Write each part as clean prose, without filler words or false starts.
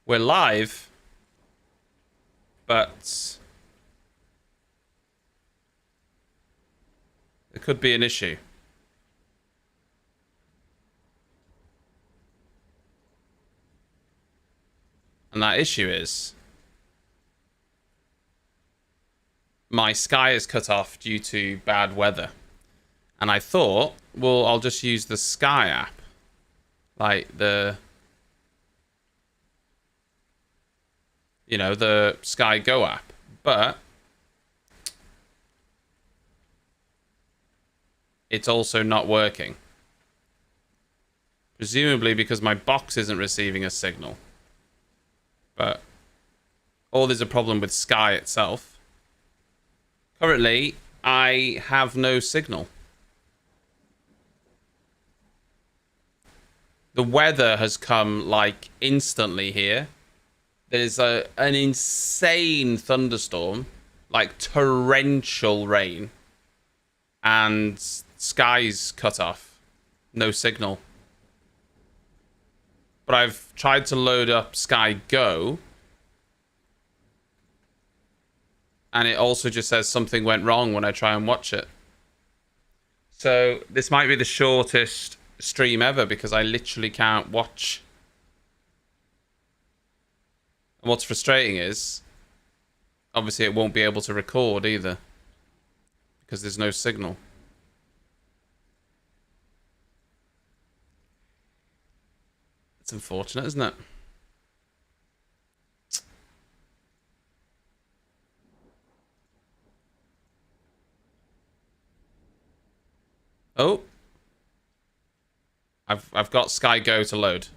We're live, but there could be an issue. And that issue is my Sky is cut off due to bad weather. And I thought, well, I'll just use the Sky app. Like the Sky Go app. But it's also not working. Presumably because my box isn't receiving a signal. But or there's a problem with Sky itself. Currently, I have no signal. The weather has come like instantly here. There's an insane thunderstorm, like torrential rain, and Sky's cut off. No signal. But I've tried to load up Sky Go, and it also just says something went wrong when I try and watch it. So this might be the shortest stream ever because I literally can't watch. And what's frustrating is, obviously it won't be able to record either because there's no signal. It's unfortunate, isn't it? Oh. I've got Sky Go to load.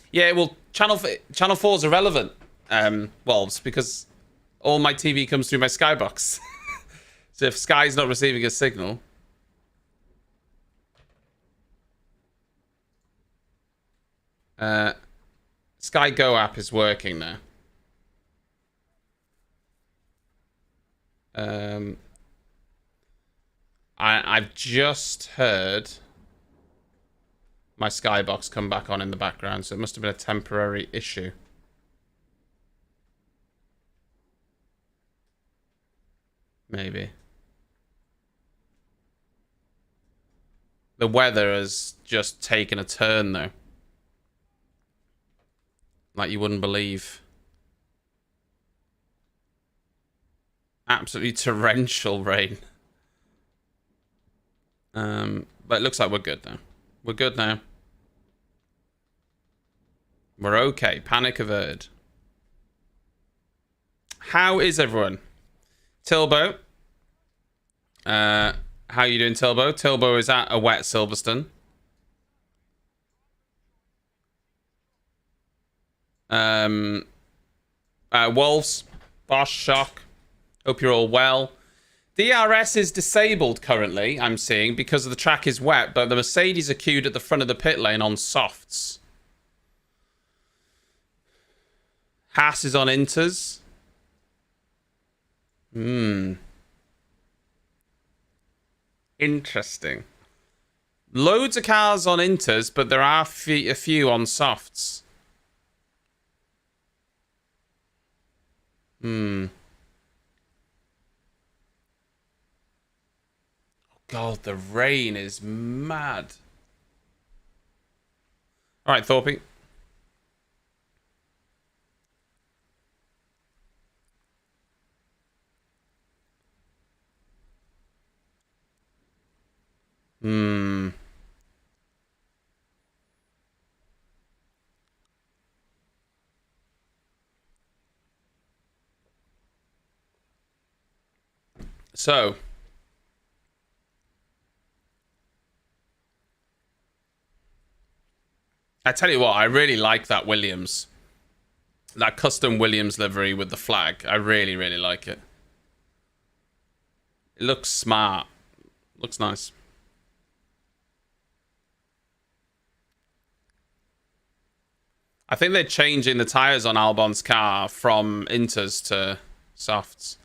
Yeah, well, Channel 4 is irrelevant. Well, it's because all my TV comes through my Skybox. So if Sky's not receiving a signal, Sky Go app is working now. I've just heard my Skybox come back on in the background, so it must have been a temporary issue. Maybe. The weather has just taken a turn, though. Like you wouldn't believe. Absolutely torrential rain. But it looks like we're good now. We're good now. We're okay. Panic averted. How is everyone? Tilbo. How are you doing, Tilbo? Tilbo is at a wet Silverstone. Wolves. Bosch, Shock. Hope you're all well. DRS is disabled currently, I'm seeing, because the track is wet, but the Mercedes are queued at the front of the pit lane on softs. Haas is on inters. Interesting. Loads of cars on inters, but there are a few on softs. God, the rain is mad. All right, Thorpe. So, I tell you what, I really like that Williams. That custom Williams livery with the flag. I really, really like it. It looks smart. Looks nice. I think they're changing the tyres on Albon's car from inters to softs.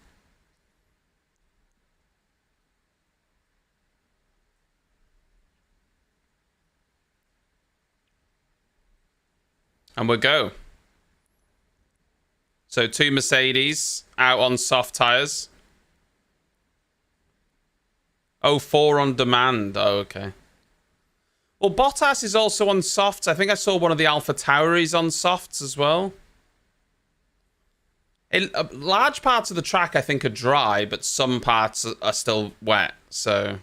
And we'll go. So 2 Mercedes out on soft tyres. Oh, 4 on demand. Oh, okay. Well, Bottas is also on softs. I think I saw one of the Alpha Tauris on softs as well. Large parts of the track, I think, are dry, but some parts are still wet, so...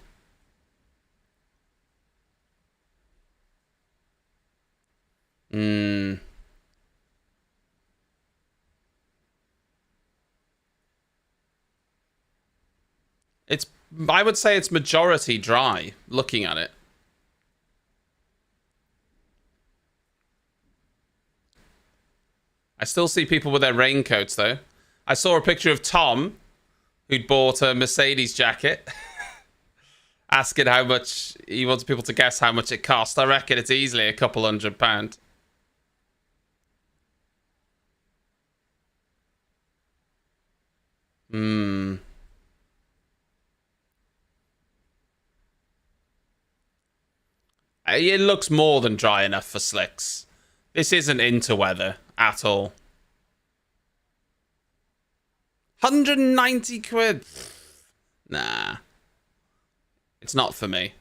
It I would say it's majority dry, looking at it. I still see people with their raincoats, though. I saw a picture of Tom, who'd bought a Mercedes jacket, asking how much... He wants people to guess how much it cost. I reckon it's easily a couple £100. It looks more than dry enough for slicks. This isn't interweather at all. 190 quid. Nah. It's not for me.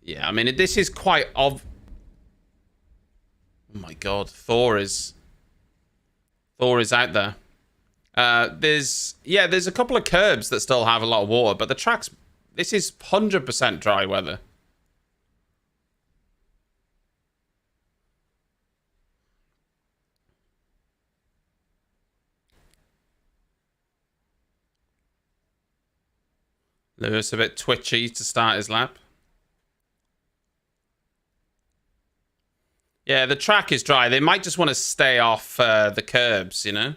Yeah, I mean, this is quite Oh my god, Thor is out there. There's a couple of curbs that still have a lot of water, but the track's... This is 100% dry weather. Lewis a bit twitchy to start his lap. Yeah, the track is dry. They might just want to stay off the curbs, you know?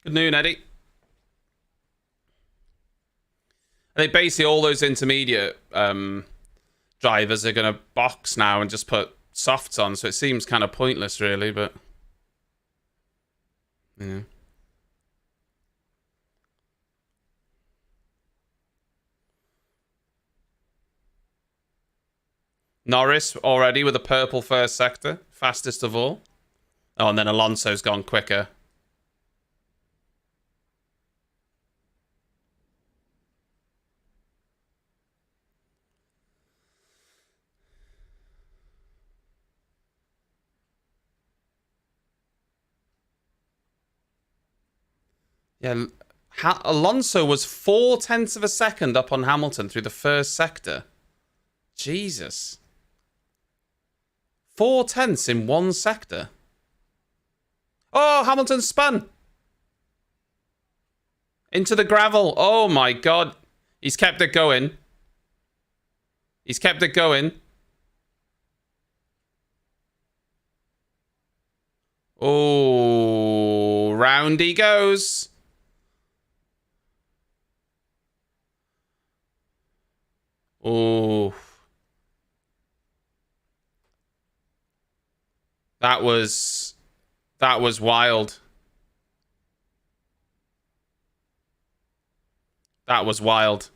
Good noon, Eddie. I think basically all those intermediate drivers are going to box now and just put softs on, so it seems kind of pointless, really, but... Yeah. Norris already with a purple first sector. Fastest of all. Oh, and then Alonso's gone quicker. Yeah, Alonso was 0.4 of a second up on Hamilton through the first sector. Jesus. 0.4 in one sector. Oh, Hamilton spun. Into the gravel. Oh my god. He's kept it going. He's kept it going. Oh, round he goes. Oh. That was wild. That was wild.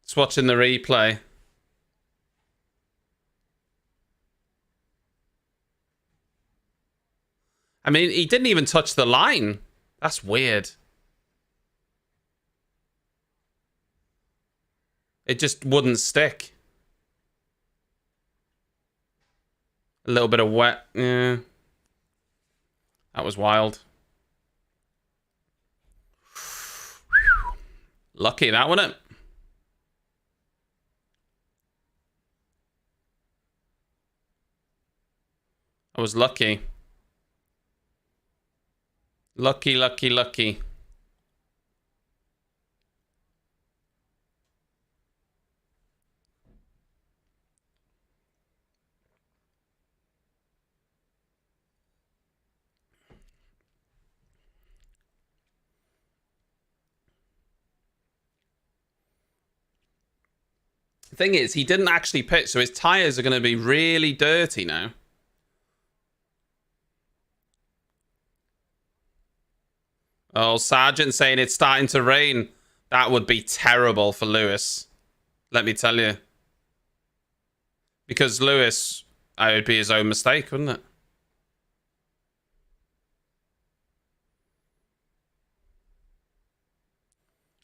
Just watching the replay. I mean, he didn't even touch the line. That's weird. It just wouldn't stick. A little bit of wet. Yeah. That was wild. Lucky that, wasn't it? I was lucky. Lucky, lucky, lucky. The thing is, he didn't actually pit, so his tyres are going to be really dirty now. Oh, Sargent saying it's starting to rain. That would be terrible for Lewis. Let me tell you. Because Lewis, it would be his own mistake, wouldn't it?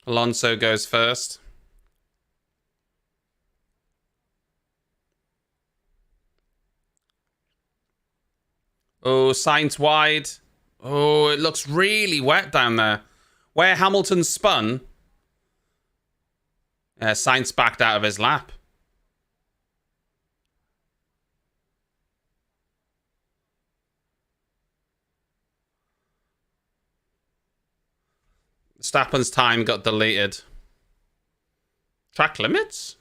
Alonso goes first. Oh, Sainz wide. Oh, it looks really wet down there. Where Hamilton spun, Sainz backed out of his lap. Verstappen's time got deleted. Track limits?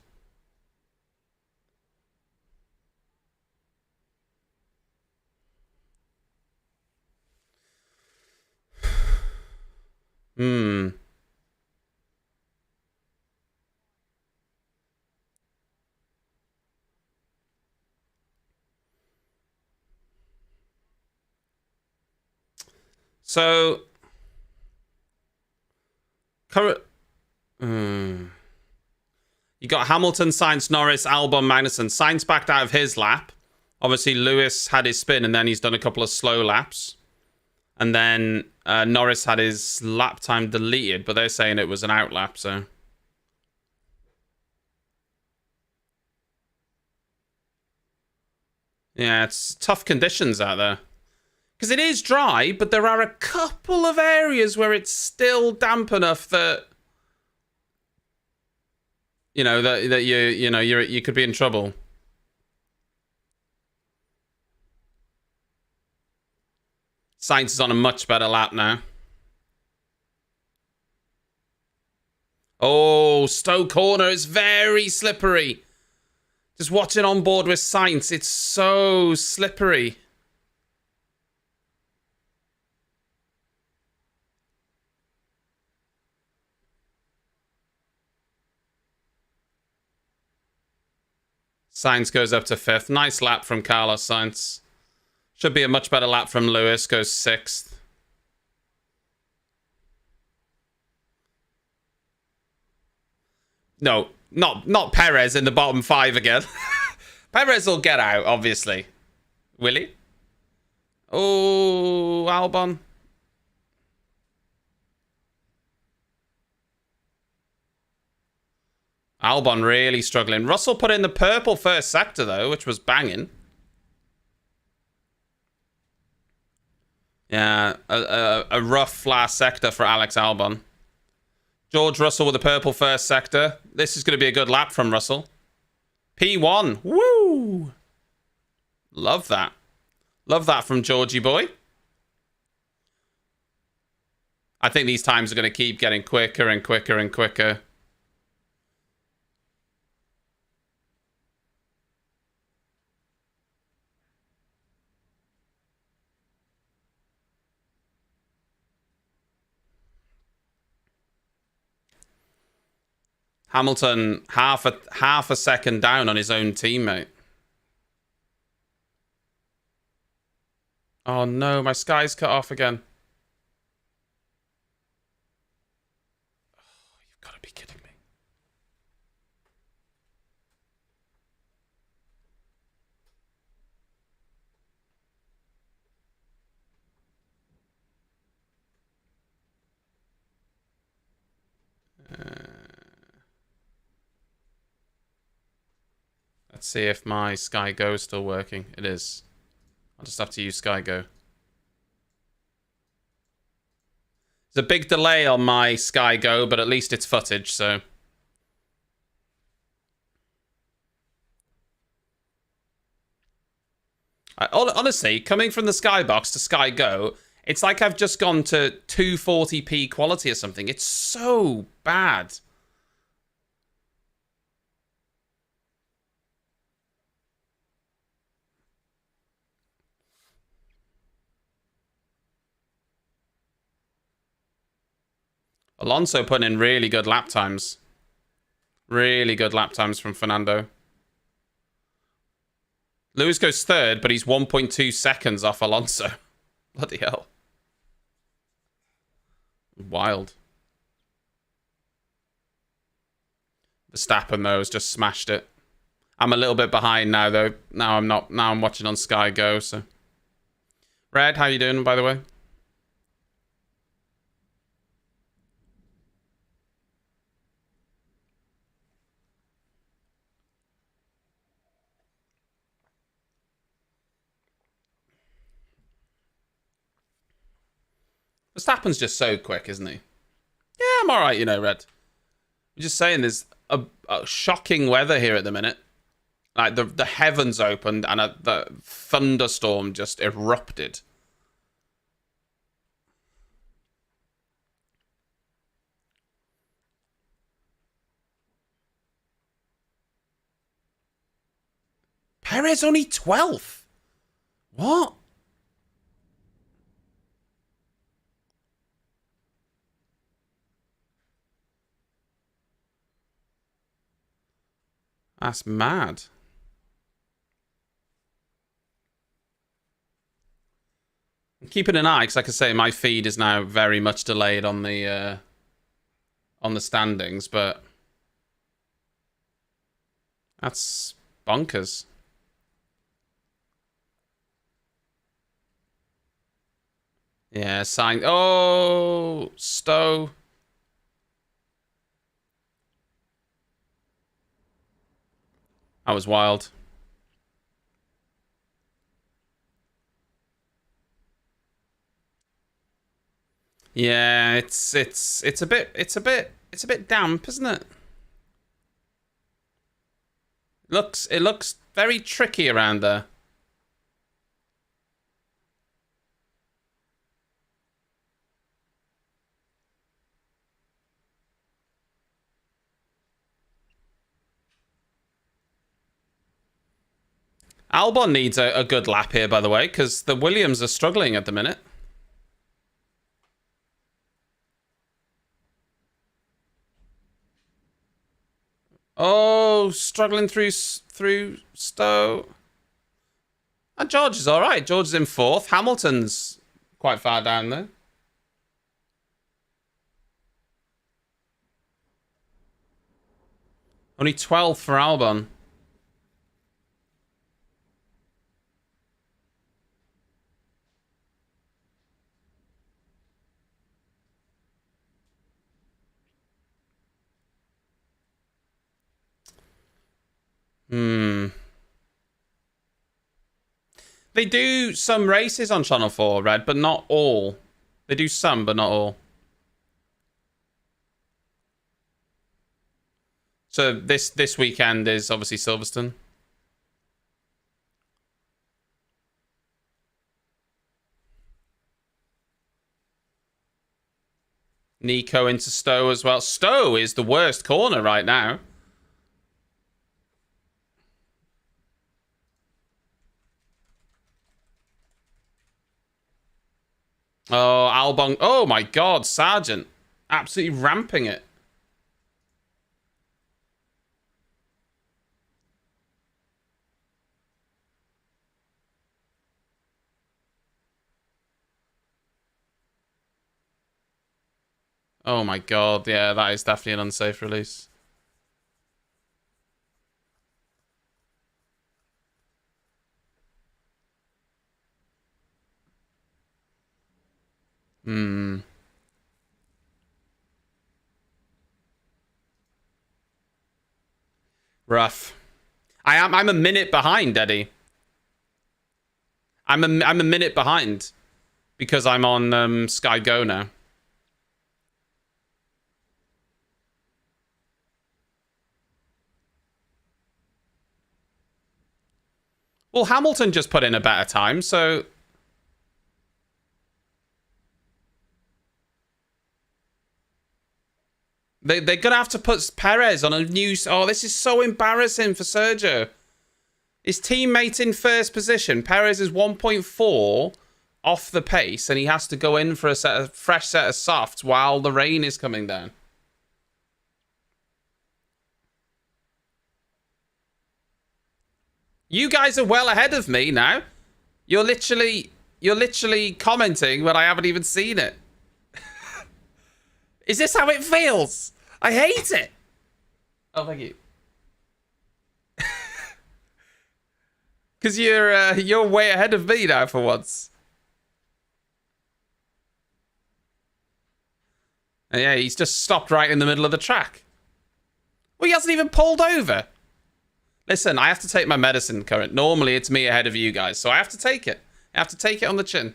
So, current. You got Hamilton, Sainz, Norris, Albon, Magnussen. Sainz backed out of his lap. Obviously, Lewis had his spin, and then he's done a couple of slow laps. And then Norris had his lap time deleted, but they're saying it was an out lap, so. Yeah, it's tough conditions out there. Because it is dry, but there are a couple of areas where it's still damp enough that, you know, that you could be in trouble. Sainz is on a much better lap now. Oh, Stowe corner is very slippery. Just watching on board with Sainz, it's so slippery. Sainz goes up to 5th. Nice lap from Carlos Sainz. Should be a much better lap from Lewis. Goes 6th. No, not Perez in the bottom 5 again. Perez will get out, obviously. Will he? Oh, Albon. Albon really struggling. Russell put in the purple first sector, though, which was banging. Yeah, a rough last sector for Alex Albon. George Russell with the purple first sector. This is going to be a good lap from Russell. P1. Woo! Love that. Love that from Georgie boy. I think these times are going to keep getting quicker and quicker and quicker. Hamilton half a second down on his own teammate. Oh no, my sky's cut off again. Oh, you've got to be kidding me. Let's see if my Sky Go is still working. It is. I'll just have to use Sky Go. There's a big delay on my Sky Go, but at least it's footage, so. Honestly, coming from the Skybox to Sky Go, it's like I've just gone to 240p quality or something. It's so bad. Alonso putting in really good lap times. Really good lap times from Fernando. Lewis goes third, but he's 1.2 seconds off Alonso. Bloody hell. Wild. Verstappen, though, has just smashed it. I'm a little bit behind now, though. Now I'm not. Now I'm watching on Sky Go, so. Red, how you doing, by the way? Verstappen's just so quick, isn't he? Yeah, I'm alright, you know, Red. I'm just saying there's a shocking weather here at the minute. Like, the heavens opened and the thunderstorm just erupted. Perez only 12th? What? That's mad. I'm keeping an eye, because like I say, my feed is now very much delayed on the standings, but that's bonkers. Yeah, sign. Oh, Stowe. That was wild. Yeah, it's a bit damp, isn't it? It looks very tricky around there. Albon needs a good lap here, by the way, because the Williams are struggling at the minute. Oh, struggling through Stowe. And George is all right. George is in 4th. Hamilton's quite far down there. Only 12th for Albon. They do some races on Channel 4, Red, but not all. They do some, but not all. So this weekend is obviously Silverstone. Nico into Stowe as well. Stowe is the worst corner right now. Oh, Albon. Oh, my God. Sargent. Absolutely ramping it. Oh, my God. Yeah, that is definitely an unsafe release. Rough. I'm a minute behind, Eddie. I'm a minute behind because I'm on Sky Go now. Well, Hamilton just put in a better time, so they're gonna have to put Perez on a new. Oh, this is so embarrassing for Sergio. His teammate in first position. Perez is 1.4 off the pace, and he has to go in for a fresh set of softs while the rain is coming down. You guys are well ahead of me now. You're literally commenting when I haven't even seen it. Is this how it feels? I hate it. Oh, thank you. Because you're way ahead of me now for once. And yeah, he's just stopped right in the middle of the track. Well, he hasn't even pulled over. Listen, I have to take my medicine, Current. Normally, it's me ahead of you guys, so I have to take it. I have to take it on the chin.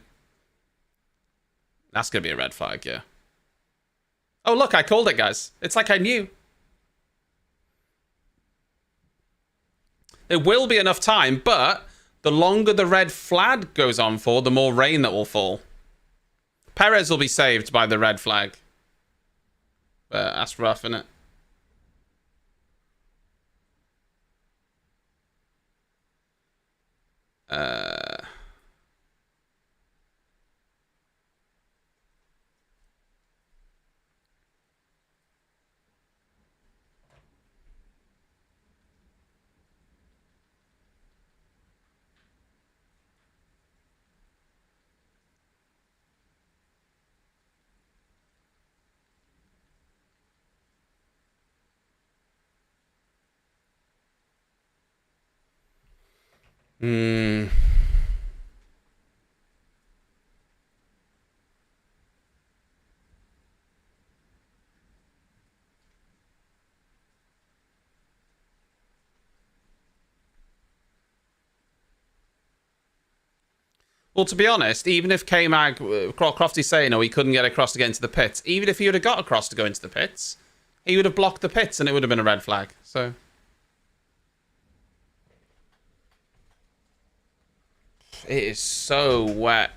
That's going to be a red flag, yeah. Oh, look, I called it, guys. It's like I knew. There will be enough time, but the longer the red flag goes on for, the more rain that will fall. Perez will be saved by the red flag. But that's rough, isn't it? Well, to be honest, even if K-Mag, Crofty's saying, oh, he couldn't get across to get into the pits, even if he would have got across to go into the pits, he would have blocked the pits and it would have been a red flag. So it is so wet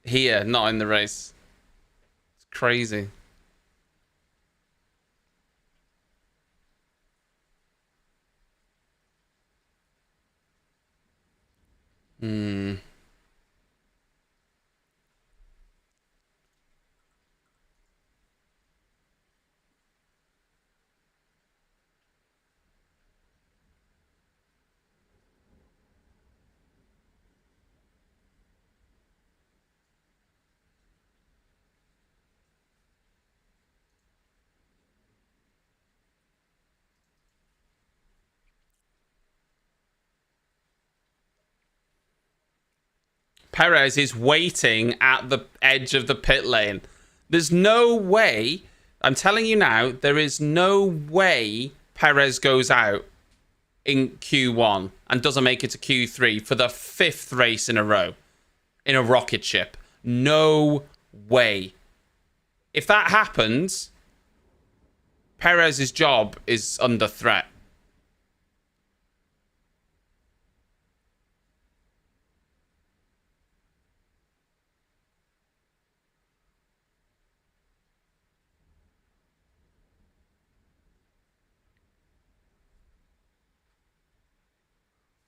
here, not in the race. It's crazy. Perez is waiting at the edge of the pit lane. There's no way, I'm telling you now, there is no way Perez goes out in Q1 and doesn't make it to Q3 for the 5th race in a row in a rocket ship. No way. If that happens, Perez's job is under threat.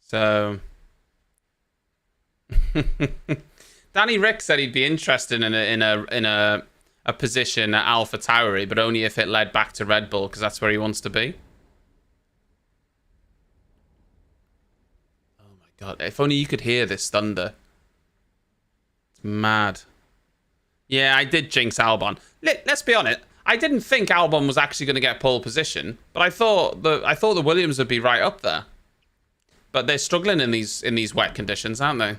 So, Danny Rick said he'd be interested in a position at Alpha Tauri, but only if it led back to Red Bull, because that's where he wants to be. Oh my god! If only you could hear this thunder. It's mad. Yeah, I did jinx Albon. Let's be honest. I didn't think Albon was actually going to get pole position, but I thought the Williams would be right up there. But they're struggling in these wet conditions, aren't they?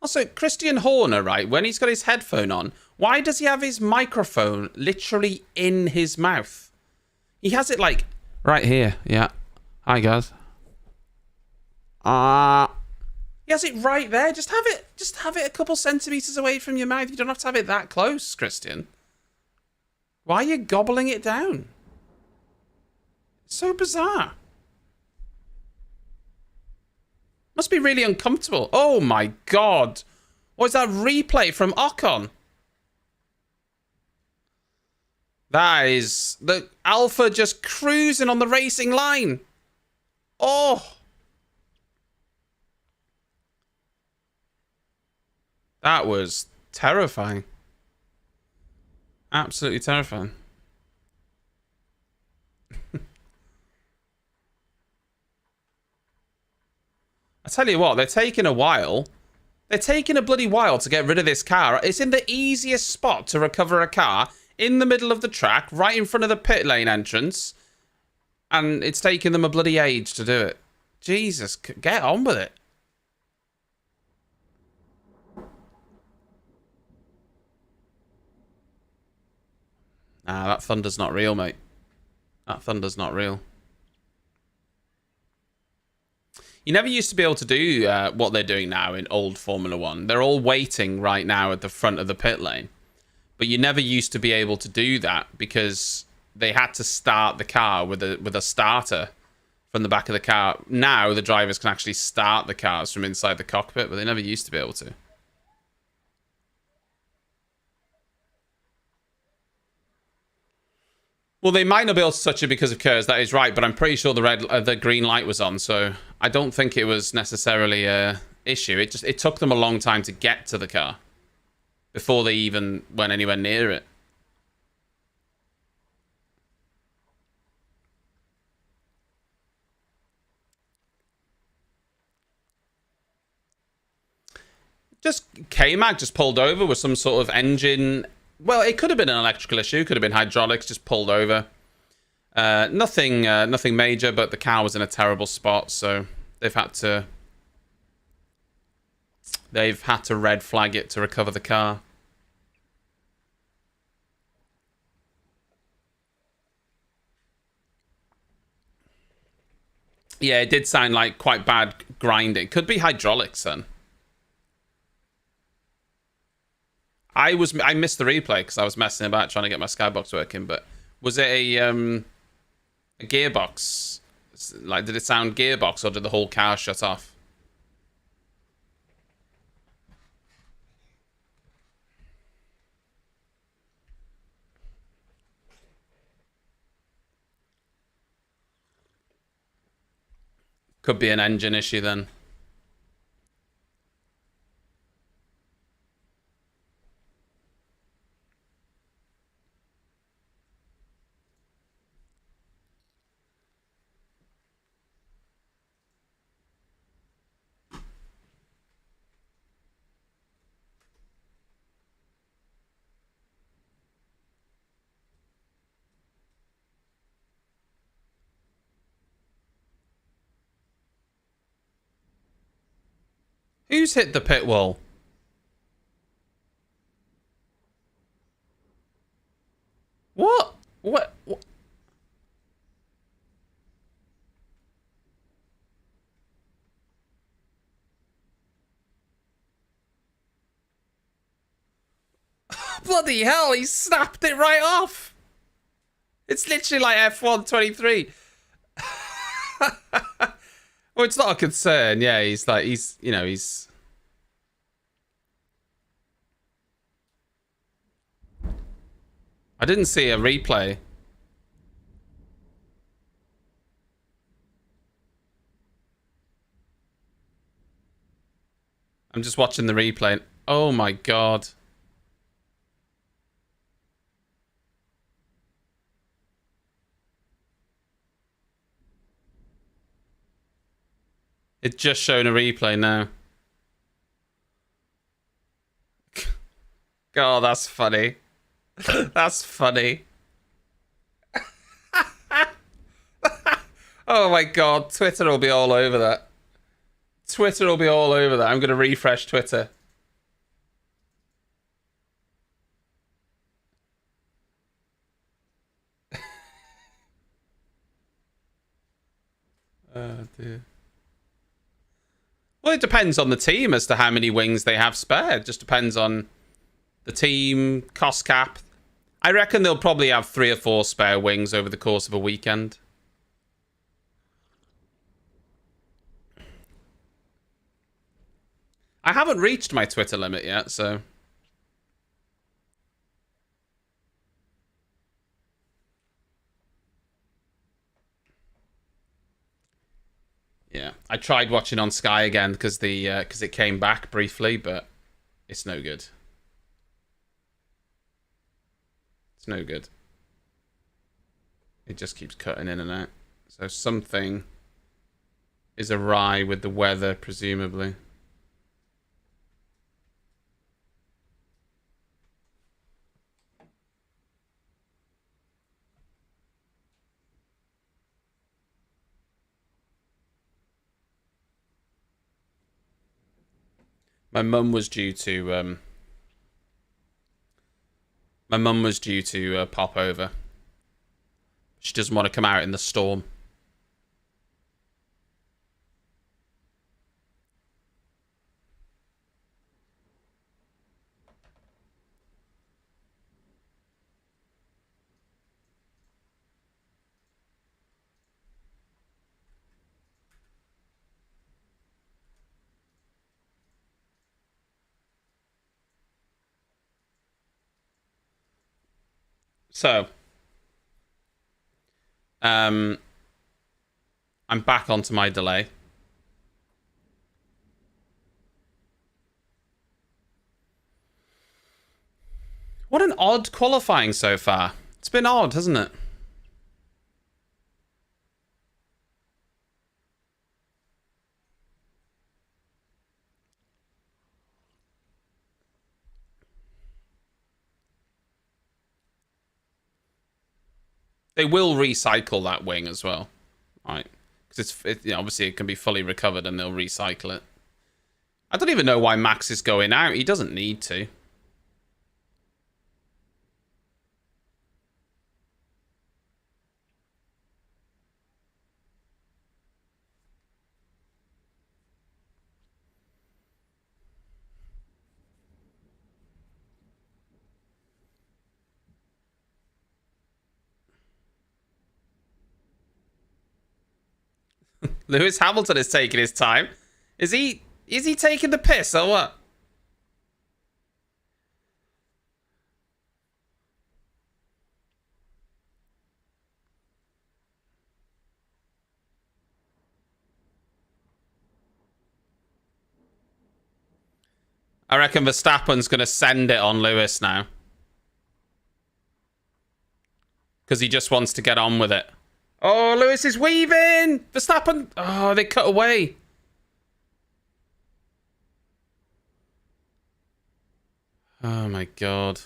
Also, Christian Horner, right, when he's got his headphone on, why does he have his microphone literally in his mouth? He has it like right here. Yeah. Hi guys. He has it right there. Just have it a couple centimeters away from your mouth. You don't have to have it that close, Christian. Why are you gobbling it down? It's so bizarre. Must be really uncomfortable. Oh my god. What is that replay from Ocon? That is the Alpha just cruising on the racing line. Oh. That was terrifying. Absolutely terrifying. I tell you what, they're taking a while. They're taking a bloody while to get rid of this car. It's in the easiest spot to recover a car, in the middle of the track, right in front of the pit lane entrance. And it's taking them a bloody age to do it. Jesus, get on with it. Nah, that thunder's not real, mate. That thunder's not real. You never used to be able to do what they're doing now in old Formula 1. They're all waiting right now at the front of the pit lane. But you never used to be able to do that because they had to start the car with a starter from the back of the car. Now the drivers can actually start the cars from inside the cockpit, but they never used to be able to. Well, they might not be able to touch it because of Kurz, that is right, but I'm pretty sure the green light was on, so I don't think it was necessarily a issue. It took them a long time to get to the car before they even went anywhere near it. Just K-Mag just pulled over with some sort of engine. Well, it could have been an electrical issue, could have been hydraulics, just pulled over. Nothing major, but the car was in a terrible spot, so they've had to red flag it to recover the car. Yeah, it did sound like quite bad grinding. Could be hydraulics then. I missed the replay because I was messing about trying to get my skybox working, but was it a gearbox? Like, did it sound gearbox or did the whole car shut off? Could be an engine issue then. Who's hit the pit wall? What? What? Bloody hell, he snapped it right off. It's literally like F1 23. Well, it's not a concern. Yeah, he's. I didn't see a replay. I'm just watching the replay. Oh my god. It's just showing a replay now. God, that's funny. That's funny. Oh my god, Twitter will be all over that. Twitter will be all over that. I'm going to refresh Twitter. Oh dear. Well, it depends on the team as to how many wings they have spare. It just depends on the team, cost cap. I reckon they'll probably have 3 or 4 spare wings over the course of a weekend. I haven't reached my Twitter limit yet, so... Yeah, I tried watching on Sky again because it came back briefly, but it's no good. It's no good. It just keeps cutting in and out. So something is awry with the weather, presumably. My mum was due to pop over. She doesn't want to come out in the storm. So, I'm back onto my delay. What an odd qualifying so far. It's been odd, hasn't it? They will recycle that wing as well, right? Because obviously it can be fully recovered and they'll recycle it. I don't even know why Max is going out. He doesn't need to. Lewis Hamilton is taking his time. Is he taking the piss or what? I reckon Verstappen's going to send it on Lewis now. Because he just wants to get on with it. Oh, Lewis is weaving! Verstappen! Oh, they cut away. Oh my god.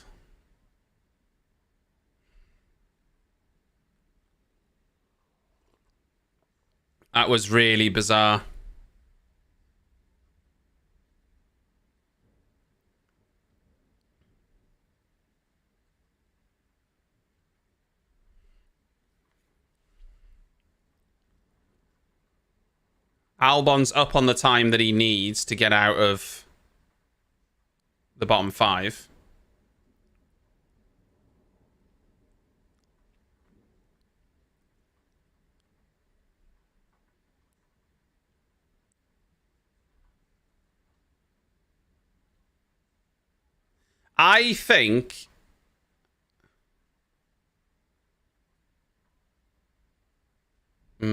That was really bizarre. Albon's up on the time that he needs to get out of the bottom 5. I think... I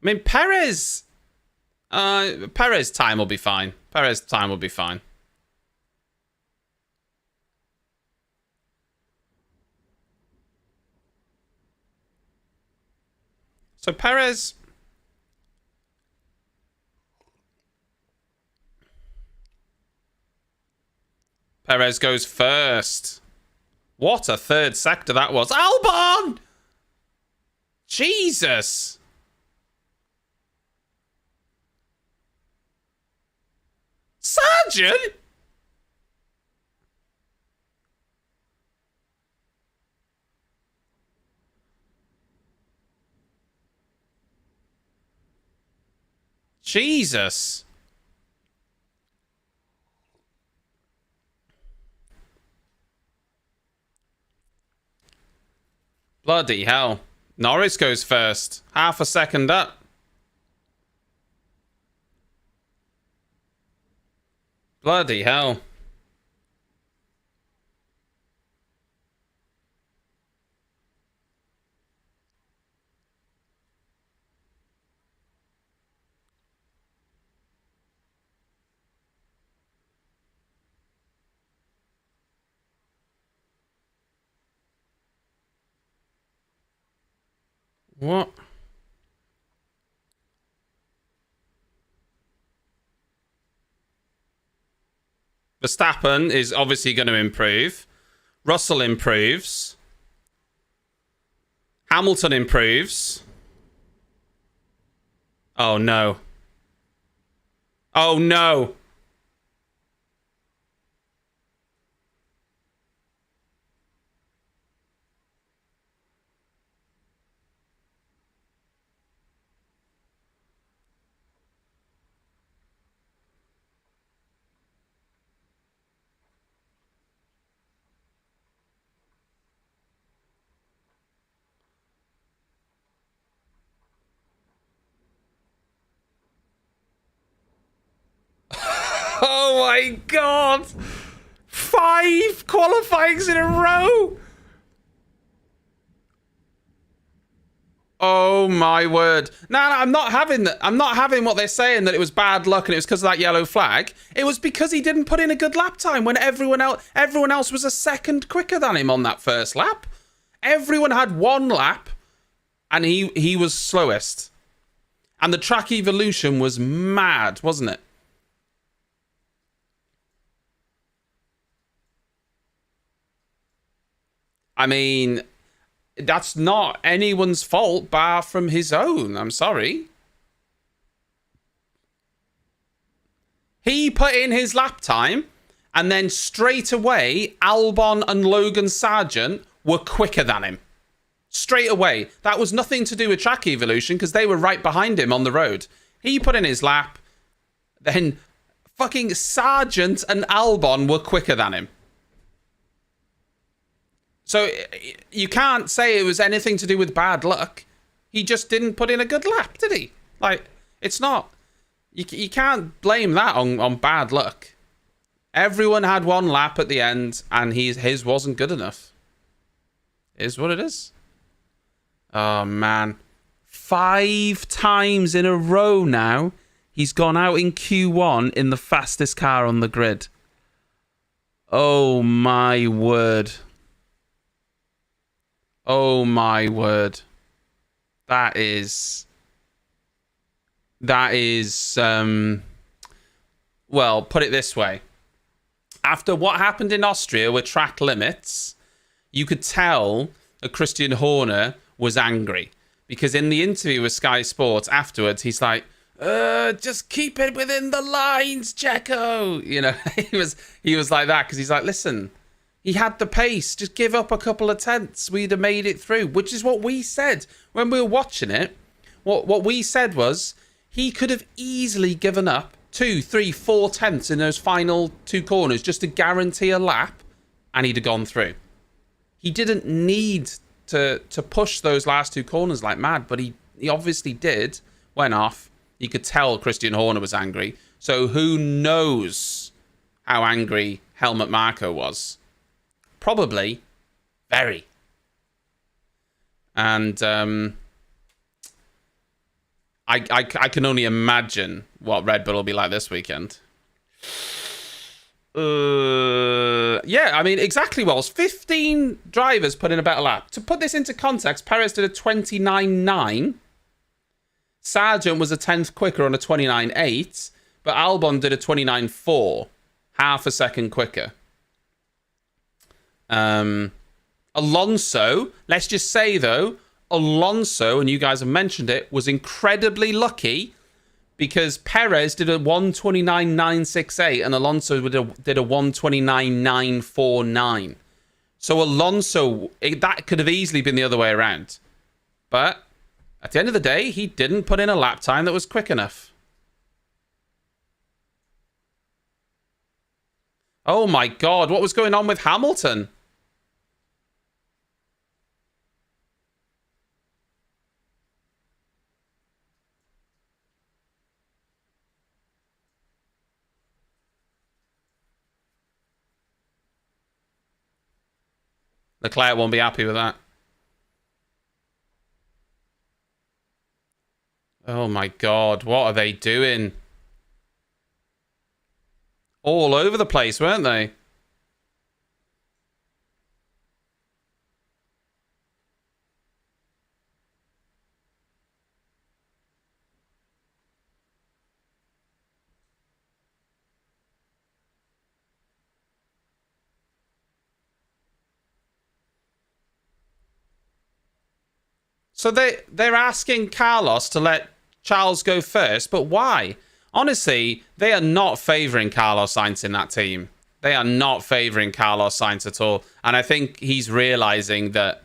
mean, Perez... Perez time will be fine. Perez time will be fine. So Perez... Perez goes first. What a third sector that was. Albon! Jesus! Surgeon? Jesus. Bloody hell. Norris goes first. Half a second up. Bloody hell. What? Verstappen is obviously going to improve. Russell improves. Hamilton improves. Oh, no. Oh, no. Oh my god! 5 qualifyings in a row! Oh my word. No, I'm not having that. I'm not having what they're saying, that it was bad luck and it was because of that yellow flag. It was because he didn't put in a good lap time when everyone else was a second quicker than him on that first lap. Everyone had 1 lap and he was slowest. And the track evolution was mad, wasn't it? I mean, that's not anyone's fault bar from his own. I'm sorry. He put in his lap time, and then straight away, Albon and Logan Sargent were quicker than him. Straight away. That was nothing to do with track evolution, because they were right behind him on the road. He put in his lap, then fucking Sargent and Albon were quicker than him. So you can't say it was anything to do with bad luck. He just didn't put in a good lap, did he? Like, it's not... You can't blame that on bad luck. Everyone had 1 lap at the end, and his wasn't good enough. It is what it is. Oh, man. 5 times in a row now, he's gone out in Q1 in the fastest car on the grid. Oh, my word. Oh my word. That is well, put it this way. After what happened in Austria with track limits, you could tell that Christian Horner was angry, because in the interview with Sky Sports afterwards, he's like, just keep it within the lines, Checo. You know, he was like that, because he's like, listen, he had the pace. Just give up a couple of tenths. We'd have made it through, which is what we said when we were watching it. What we said was he could have easily given up 2, 3, 4 tenths in those final 2 corners just to guarantee a lap, and he'd have gone through. He didn't need to push those last 2 corners like mad, but he obviously did. Went off. You could tell Christian Horner was angry. So who knows how angry Helmut Marko was? Probably very. And I can only imagine what Red Bull will be like this weekend. Yeah, I mean, exactly, Wells. 15 drivers put in a better lap. To put this into context, Perez did a 29.9. Sargent was a 10th quicker on a 29.8. But Albon did a 29.4. Half a second quicker. Alonso, let's just say though, Alonso, and you guys have mentioned it, was incredibly lucky, because Perez did a 129.968 and Alonso did a 129.949. So Alonso, that could have easily been the other way around. But at the end of the day, he didn't put in a lap time that was quick enough. Oh my God, what was going on with Hamilton? Leclerc won't be happy with that. Oh my God, what are they doing? All over the place, weren't they? So they're asking Carlos to let Charles go first, but why? Honestly, they are not favouring Carlos Sainz in that team. They are not favouring Carlos Sainz at all. And I think he's realising that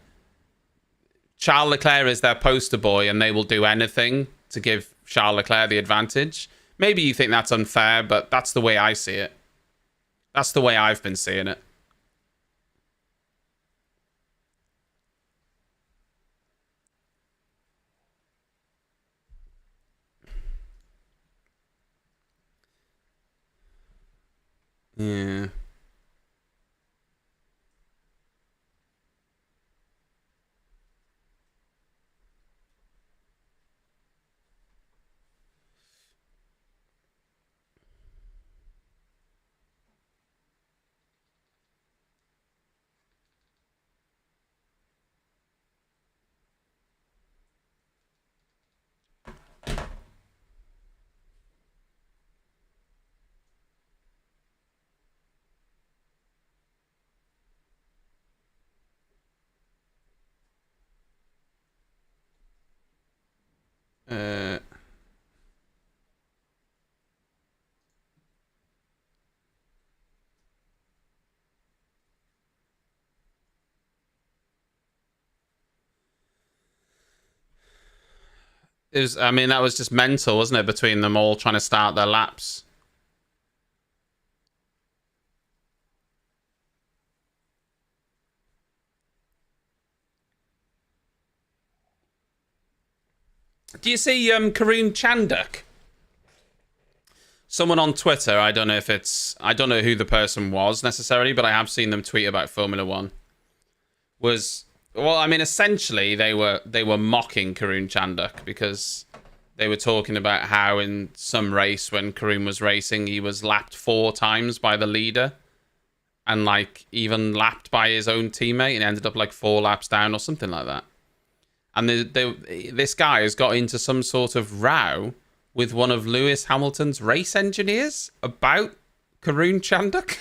Charles Leclerc is their poster boy and they will do anything to give Charles Leclerc the advantage. Maybe you think that's unfair, but that's the way I see it. That's the way I've been seeing it. Yeah. Uh, I mean, that was just mental, wasn't it? Between them all trying to start their laps. Do you see Karun Chanduk? Someone on Twitter, I don't know who the person was necessarily, but I have seen them tweet about Formula One. Well, I mean, essentially they were mocking Karun Chanduk because they were talking about how in some race when Karun was racing, he was lapped 4 times by the leader, and like even lapped by his own teammate, and ended up like 4 laps down or something like that. And this guy has got into some sort of row with one of Lewis Hamilton's race engineers about Karun Chanduk.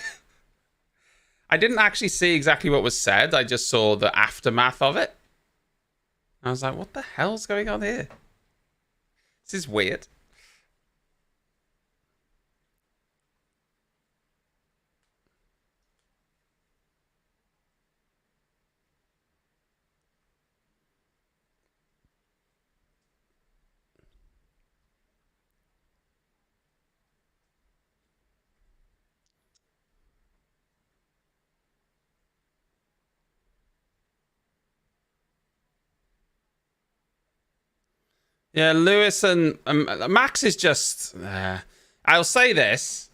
I didn't actually see exactly what was said. I just saw the aftermath of it. I was like, what the hell's going on here? This is weird. Yeah, Lewis and Max is just... I'll say this.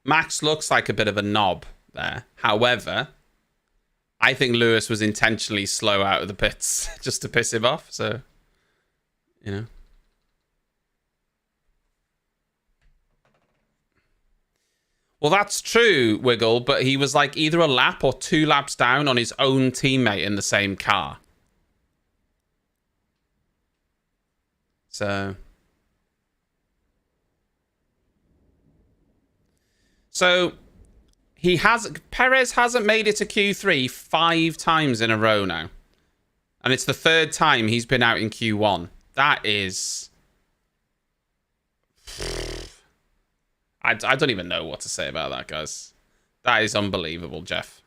Max looks like a bit of a knob there. However, I think Lewis was intentionally slow out of the pits just to piss him off. So, you know. Well, that's true, Wiggle, but he was like either a lap or 2 laps down on his own teammate in the same car. So Perez hasn't made it to Q3 5 times in a row now. And it's the 3rd time he's been out in Q1. That is... I don't even know what to say about that, guys. That is unbelievable, Jeff.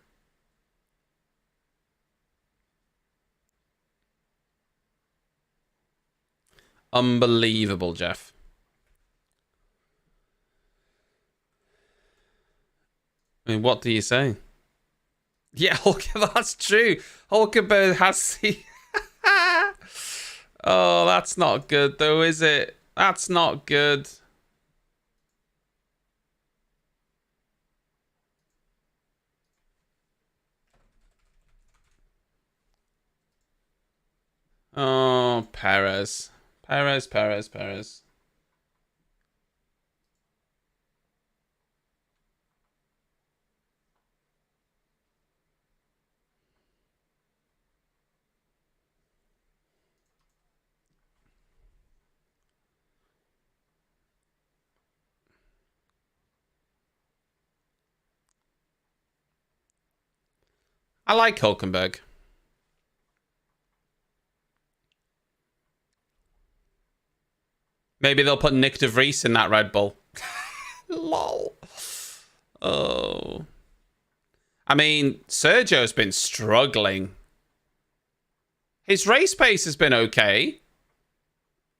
Unbelievable, Jeff. I mean, what do you say? Yeah, that's true. Hulkenberg has the... Oh, that's not good, though, is it? That's not good. Oh, Perez. Perez. I like Hulkenberg. Maybe they'll put Nick de Vries in that Red Bull. Lol. Oh. I mean, Sergio's been struggling. His race pace has been okay,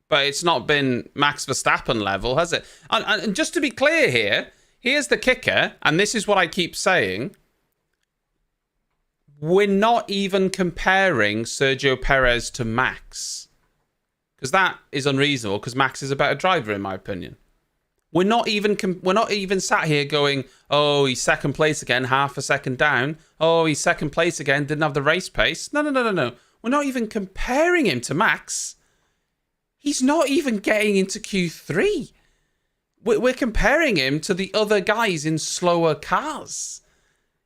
but it's not been Max Verstappen level, has it? And just to be clear here, here's the kicker, and this is what I keep saying. We're not even comparing Sergio Perez to Max. Because that is unreasonable, because Max is a better driver, in my opinion. We're not even sat here going, oh, he's second place again, half a second down. Oh, he's second place again, didn't have the race pace. No. We're not even comparing him to Max. He's not even getting into Q3. We're comparing him to the other guys in slower cars.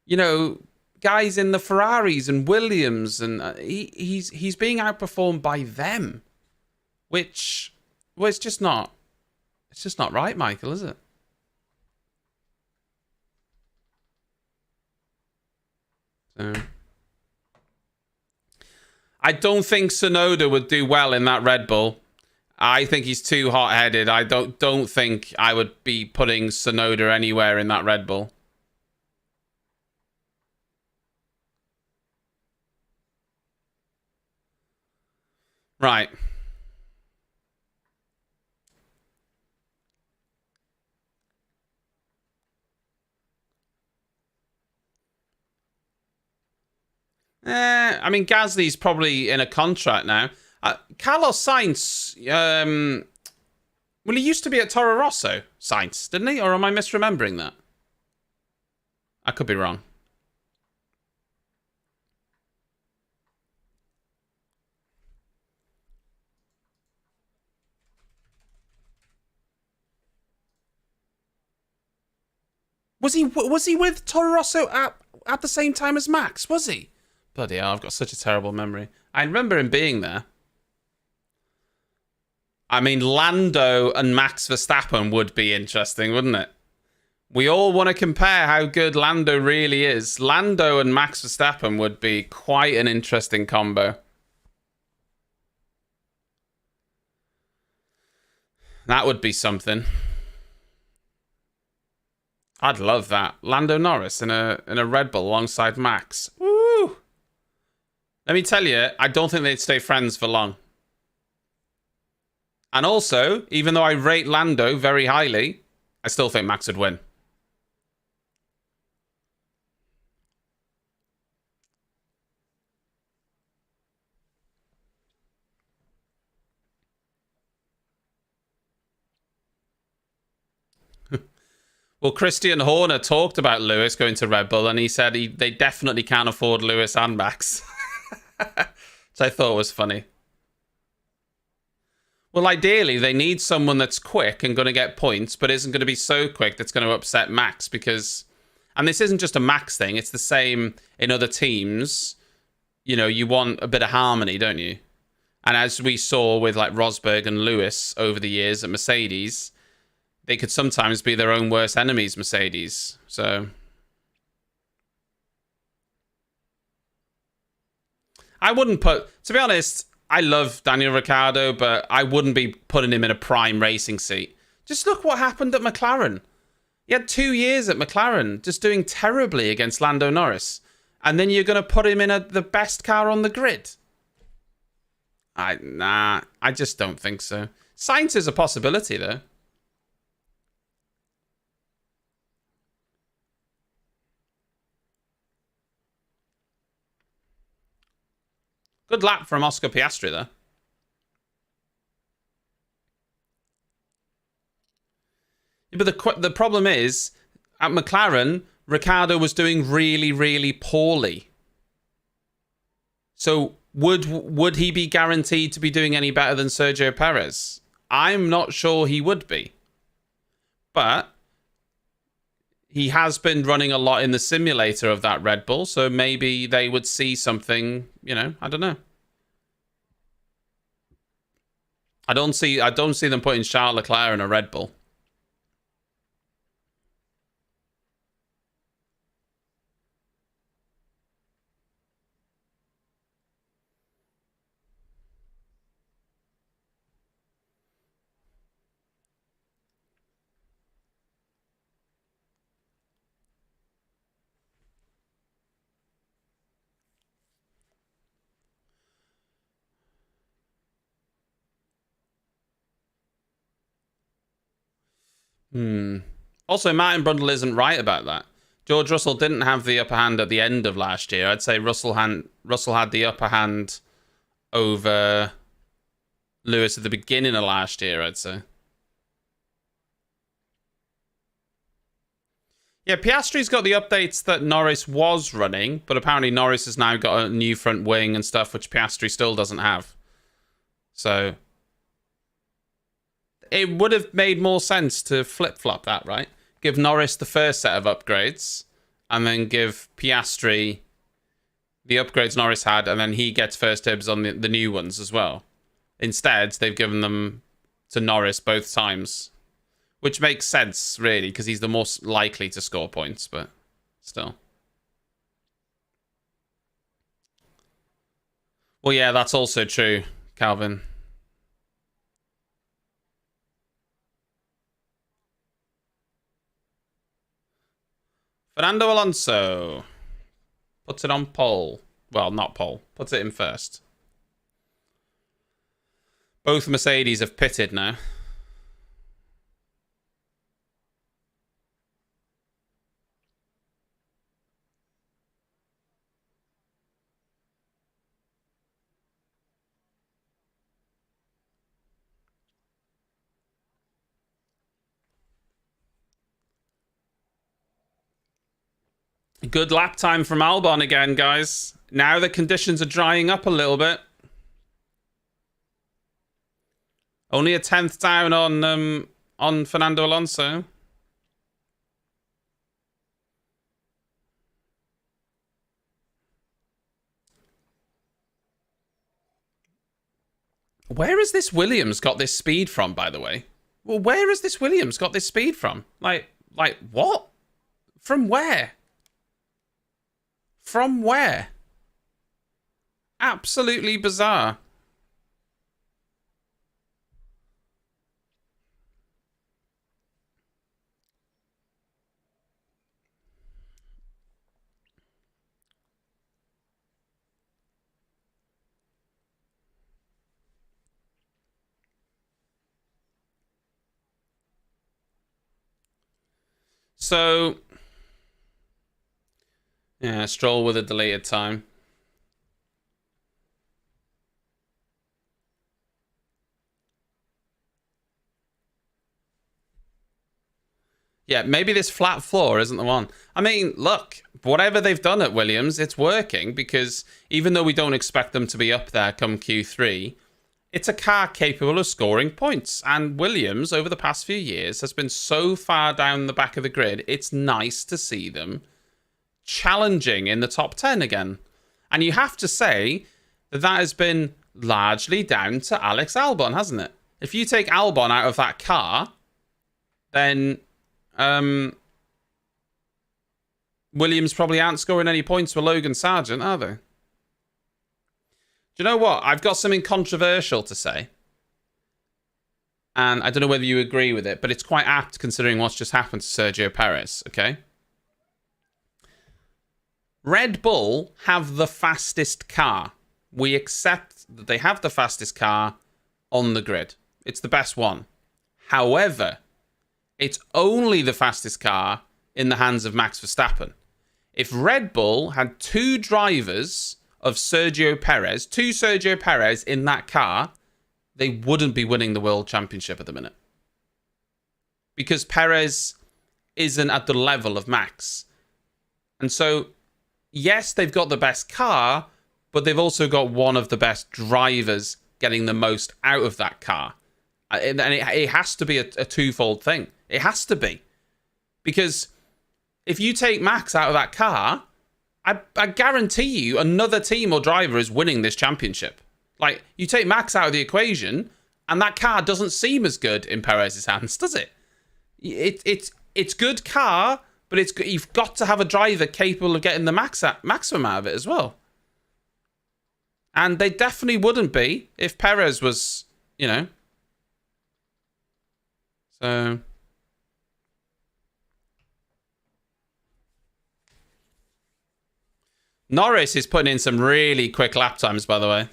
You know, guys in the Ferraris and Williams, and he's being outperformed by them, which, well, it's just not right, Michael, is it? So, I don't think Tsunoda would do well in that Red Bull. I think he's too hot-headed. I don't think I would be putting Tsunoda anywhere in that Red Bull. Right. I mean, Gasly's probably in a contract now. Carlos Sainz, well, he used to be at Toro Rosso, Sainz, didn't he? Or am I misremembering that? I could be wrong. Was he with Toro Rosso at the same time as Max? Was he? Bloody hell, I've got such a terrible memory. I remember him being there. I mean, Lando and Max Verstappen would be interesting, wouldn't it? We all want to compare how good Lando really is. Lando and Max Verstappen would be quite an interesting combo. That would be something. I'd love that. Lando Norris in a Red Bull alongside Max. Woo! Let me tell you, I don't think they'd stay friends for long. And also, even though I rate Lando very highly, I still think Max would win. Well, Christian Horner talked about Lewis going to Red Bull, and he said they definitely can't afford Lewis and Max. Which I thought was funny. Well, ideally, they need someone that's quick and going to get points, but isn't going to be so quick that's going to upset Max because... And this isn't just a Max thing. It's the same in other teams. You know, you want a bit of harmony, don't you? And as we saw with like Rosberg and Lewis over the years at Mercedes, they could sometimes be their own worst enemies, Mercedes. So... I wouldn't put... To be honest... I love Daniel Ricciardo, but I wouldn't be putting him in a prime racing seat. Just look what happened at McLaren. He had 2 years at McLaren, just doing terribly against Lando Norris. And then you're going to put him in the best car on the grid. I just don't think so. Sainz is a possibility, though. Good lap from Oscar Piastri, though. But the problem is, at McLaren, Ricciardo was doing really, really poorly. So would he be guaranteed to be doing any better than Sergio Perez? I'm not sure he would be. But he has been running a lot in the simulator of that Red Bull, so maybe they would see something, you know, I don't know. I don't see them putting Charles Leclerc in a Red Bull. Also, Martin Brundle isn't right about that. George Russell didn't have the upper hand at the end of last year. I'd say Russell had the upper hand over Lewis at the beginning of last year, I'd say. Yeah, Piastri's got the updates that Norris was running, but apparently Norris has now got a new front wing and stuff, which Piastri still doesn't have. So it would have made more sense to flip-flop that, right? Give Norris the first set of upgrades, and then give Piastri the upgrades Norris had, and then he gets first dibs on the new ones as well. Instead, they've given them to Norris both times, which makes sense, really, because he's the most likely to score points, but still. Well, yeah, that's also true, Calvin. Fernando Alonso puts it on pole. Well, not pole. Puts it in first. Both Mercedes have pitted now. Good lap time from Albon again, guys. Now the conditions are drying up a little bit. Only a 10th down on Fernando Alonso. Where has this Williams got this speed from, by the way? Well, where has this Williams got this speed from? Like what? From where? From where? Absolutely bizarre. So, yeah, Stroll with a deleted time. Yeah, maybe this flat floor isn't the one. I mean, look, whatever they've done at Williams, it's working, because even though we don't expect them to be up there come Q3, it's a car capable of scoring points. And Williams, over the past few years, has been so far down the back of the grid, it's nice to see them challenging in the top 10 again. And you have to say that that has been largely down to Alex Albon, hasn't it? If you take Albon out of that car, then Williams probably aren't scoring any points for Logan Sargent, are they? Do you know what? I've got something controversial to say. And I don't know whether you agree with it, but it's quite apt considering what's just happened to Sergio Perez, okay? Red Bull have the fastest car. We accept that they have the fastest car on the grid. It's the best one. However, it's only the fastest car in the hands of Max Verstappen. If Red Bull had two drivers of Sergio Perez in that car, they wouldn't be winning the World Championship at the minute. Because Perez isn't at the level of Max. And so, yes, they've got the best car, but they've also got one of the best drivers getting the most out of that car. And it has to be a twofold thing. It has to be. Because if you take Max out of that car, I guarantee you another team or driver is winning this championship. Like, you take Max out of the equation, and that car doesn't seem as good in Perez's hands, does it? It's good car, but you've got to have a driver capable of getting the maximum out of it as well. And they definitely wouldn't be if Perez was, you know. So Norris is putting in some really quick lap times, by the way.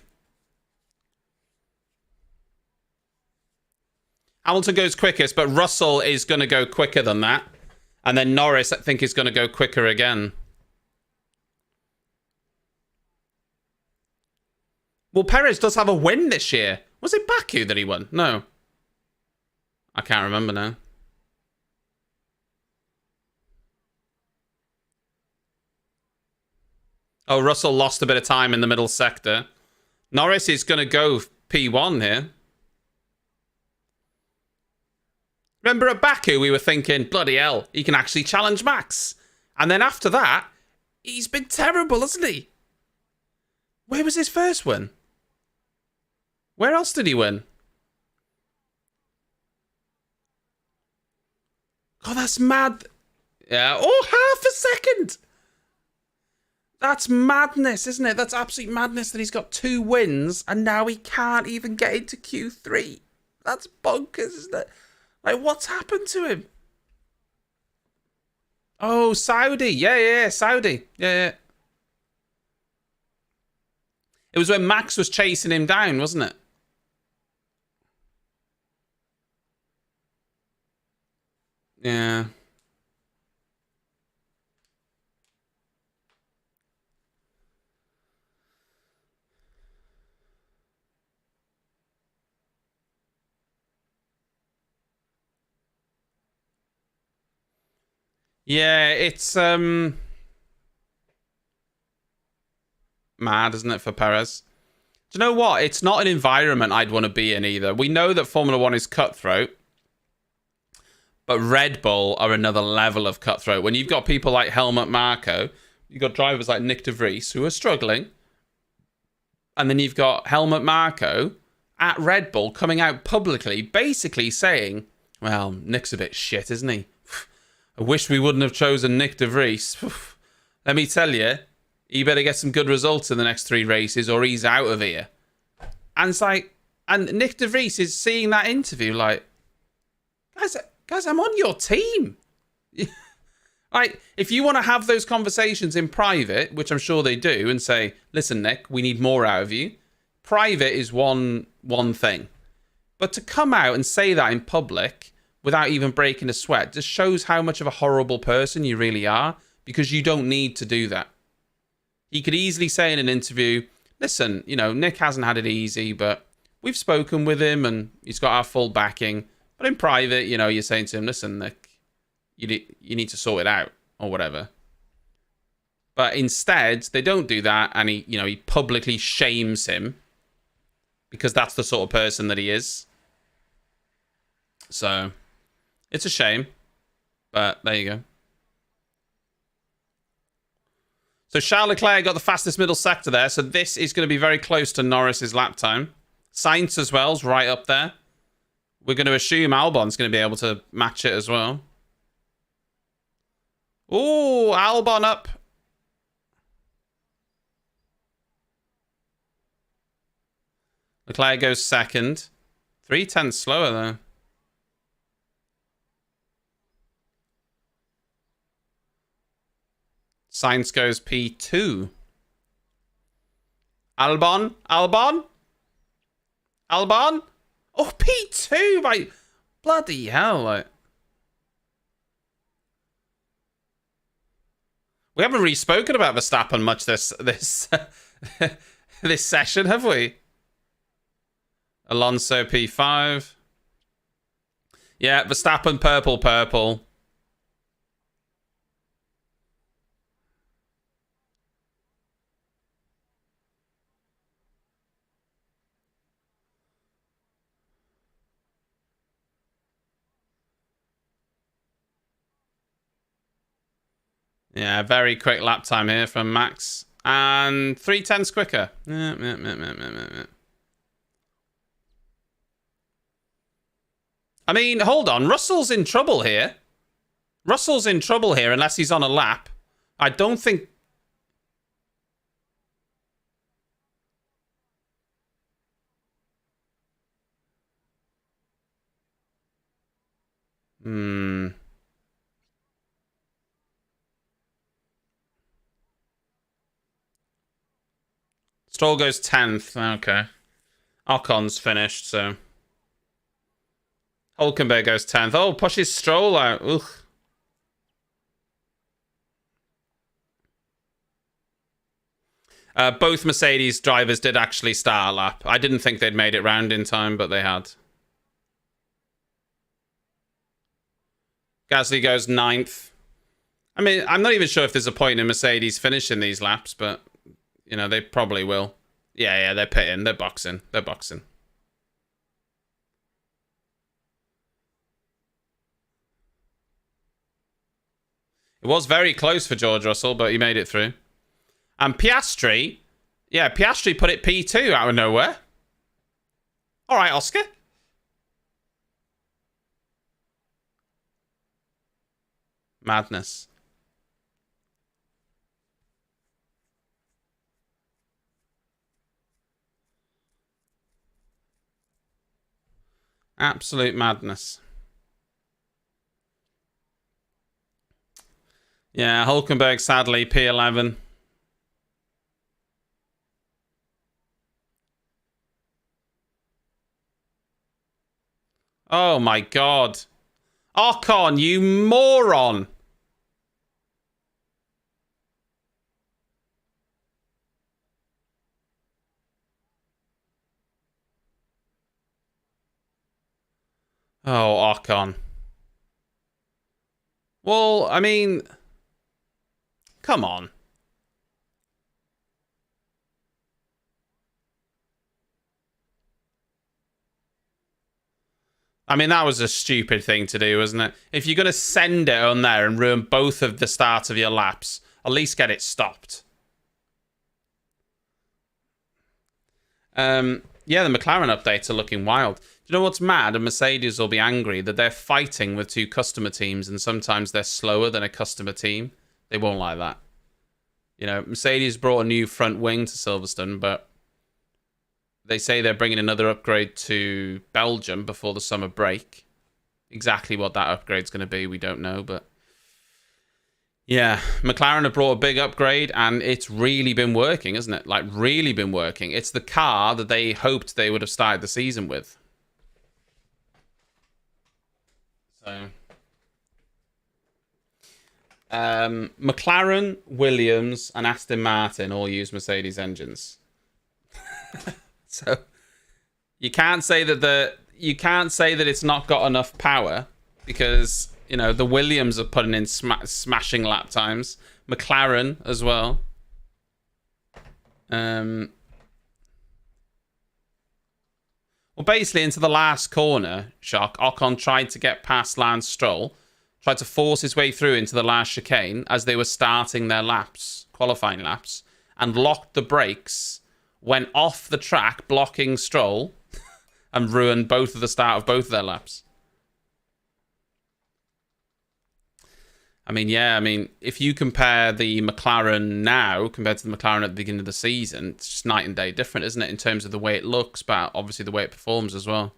Hamilton goes quickest, but Russell is going to go quicker than that. And then Norris, I think, is going to go quicker again. Well, Perez does have a win this year. Was it Baku that he won? No. I can't remember now. Oh, Russell lost a bit of time in the middle sector. Norris is going to go P1 here. Remember at Baku, we were thinking, bloody hell, he can actually challenge Max. And then after that, he's been terrible, hasn't he? Where was his first win? Where else did he win? Oh, that's mad. Yeah. Oh, half a second. That's madness, isn't it? That's absolute madness that he's got 2 wins and now he can't even get into Q3. That's bonkers, isn't it? Like, what's happened to him? Oh, Saudi. Yeah, Saudi. Yeah. It was when Max was chasing him down, wasn't it? Yeah. Yeah, it's mad, isn't it, for Perez? Do you know what? It's not an environment I'd want to be in either. We know that Formula 1 is cutthroat, but Red Bull are another level of cutthroat. When you've got people like Helmut Marko, you've got drivers like Nick de Vries who are struggling, and then you've got Helmut Marko at Red Bull coming out publicly basically saying, well, Nick's a bit shit, isn't he? I wish we wouldn't have chosen Nick de Vries. Let me tell you, he better get some good results in the next 3 races or he's out of here. And it's like, and Nick de Vries is seeing that interview like, guys, I'm on your team. Like, if you want to have those conversations in private, which I'm sure they do, and say, listen, Nick, we need more out of you. Private is one thing. But to come out and say that in public without even breaking a sweat just shows how much of a horrible person you really are, because you don't need to do that. He could easily say in an interview, listen, you know, Nick hasn't had it easy, but we've spoken with him and he's got our full backing. But in private, you know, you're saying to him, listen, Nick, you need to sort it out or whatever. But instead, they don't do that, and he publicly shames him because that's the sort of person that he is. So it's a shame, but there you go. So Charles Leclerc got the fastest middle sector there, so this is going to be very close to Norris's lap time. Sainz as well is right up there. We're going to assume Albon's going to be able to match it as well. Ooh, Albon up. Leclerc goes second. 3/10 slower though. Sainz goes P2. Albon. Oh, P2, mate. Bloody hell, like. We haven't really spoken about Verstappen much this this session, have we? Alonso P5. Yeah, Verstappen purple. Yeah, very quick lap time here from Max. And 3/10 quicker. I mean, hold on. Russell's in trouble here. Russell's in trouble here unless he's on a lap. I don't think... Stroll goes 10th. Okay. Ocon's finished, so... Hulkenberg goes 10th. Oh, pushes Stroll out. Ugh. Both Mercedes drivers did actually start a lap. I didn't think they'd made it round in time, but they had. Gasly goes 9th. I mean, I'm not even sure if there's a point in Mercedes finishing these laps, but, you know, they probably will. Yeah, they're pitting. They're boxing. They're boxing. It was very close for George Russell, but he made it through. And Piastri, yeah, Piastri put it P2 out of nowhere. All right, Oscar. Madness. Absolute madness. Yeah, Hulkenberg, sadly, P11. Oh my god. Ocon, you moron. Oh, Ocon. Well, I mean, come on. I mean, that was a stupid thing to do, wasn't it? If you're going to send it on there and ruin both of the start of your laps, at least get it stopped. Yeah, the McLaren updates are looking wild. Do you know what's mad? And Mercedes will be angry that they're fighting with two customer teams and sometimes they're slower than a customer team. They won't like that. You know, Mercedes brought a new front wing to Silverstone, but they say they're bringing another upgrade to Belgium before the summer break. Exactly what that upgrade's going to be, we don't know, but yeah, McLaren have brought a big upgrade and it's really been working, isn't it? Like, really been working. It's the car that they hoped they would have started the season with. So, McLaren, Williams, and Aston Martin all use Mercedes engines. So, you can't say that it's not got enough power because, you know, the Williams are putting in smashing lap times. McLaren as well. Well, basically, into the last corner, Shock, Ocon tried to get past Lance Stroll, tried to force his way through into the last chicane as they were starting their laps, qualifying laps, and locked the brakes, went off the track, blocking Stroll, and ruined both of the start of both of their laps. I mean, yeah, if you compare the McLaren now compared to the McLaren at the beginning of the season, it's just night and day different, isn't it? In terms of the way it looks, but obviously the way it performs as well.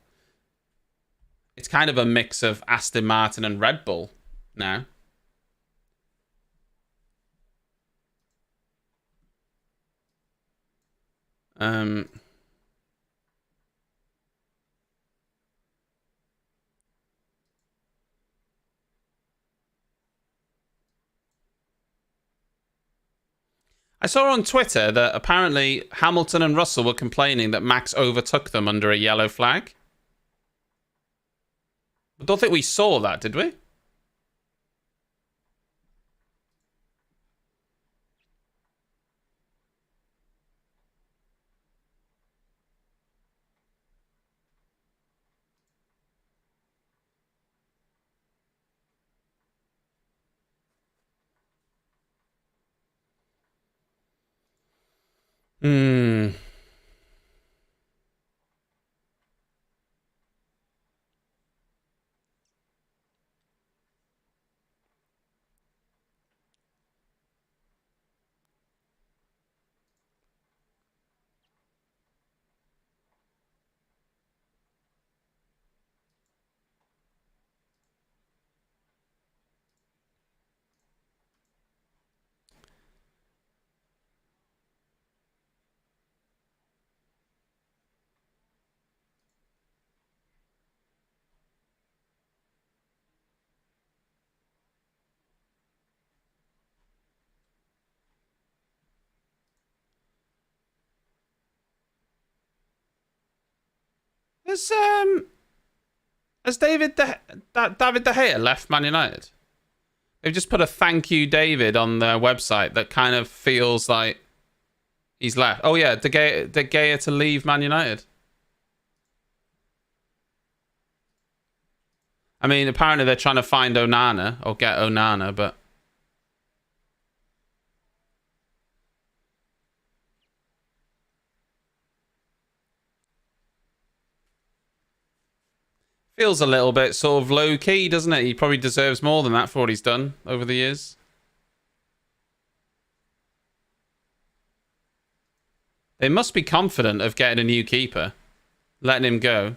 It's kind of a mix of Aston Martin and Red Bull now. I saw on Twitter that apparently Hamilton and Russell were complaining that Max overtook them under a yellow flag. I don't think we saw that, did we? Hmm. Has David De Gea left Man United? They've just put a thank you, David, on their website that kind of feels like he's left. Oh yeah, De Gea to leave Man United. I mean, apparently they're trying to find Onana or get Onana, but feels a little bit sort of low key, doesn't it? He probably deserves more than that for what he's done over the years. They must be confident of getting a new keeper, letting him go.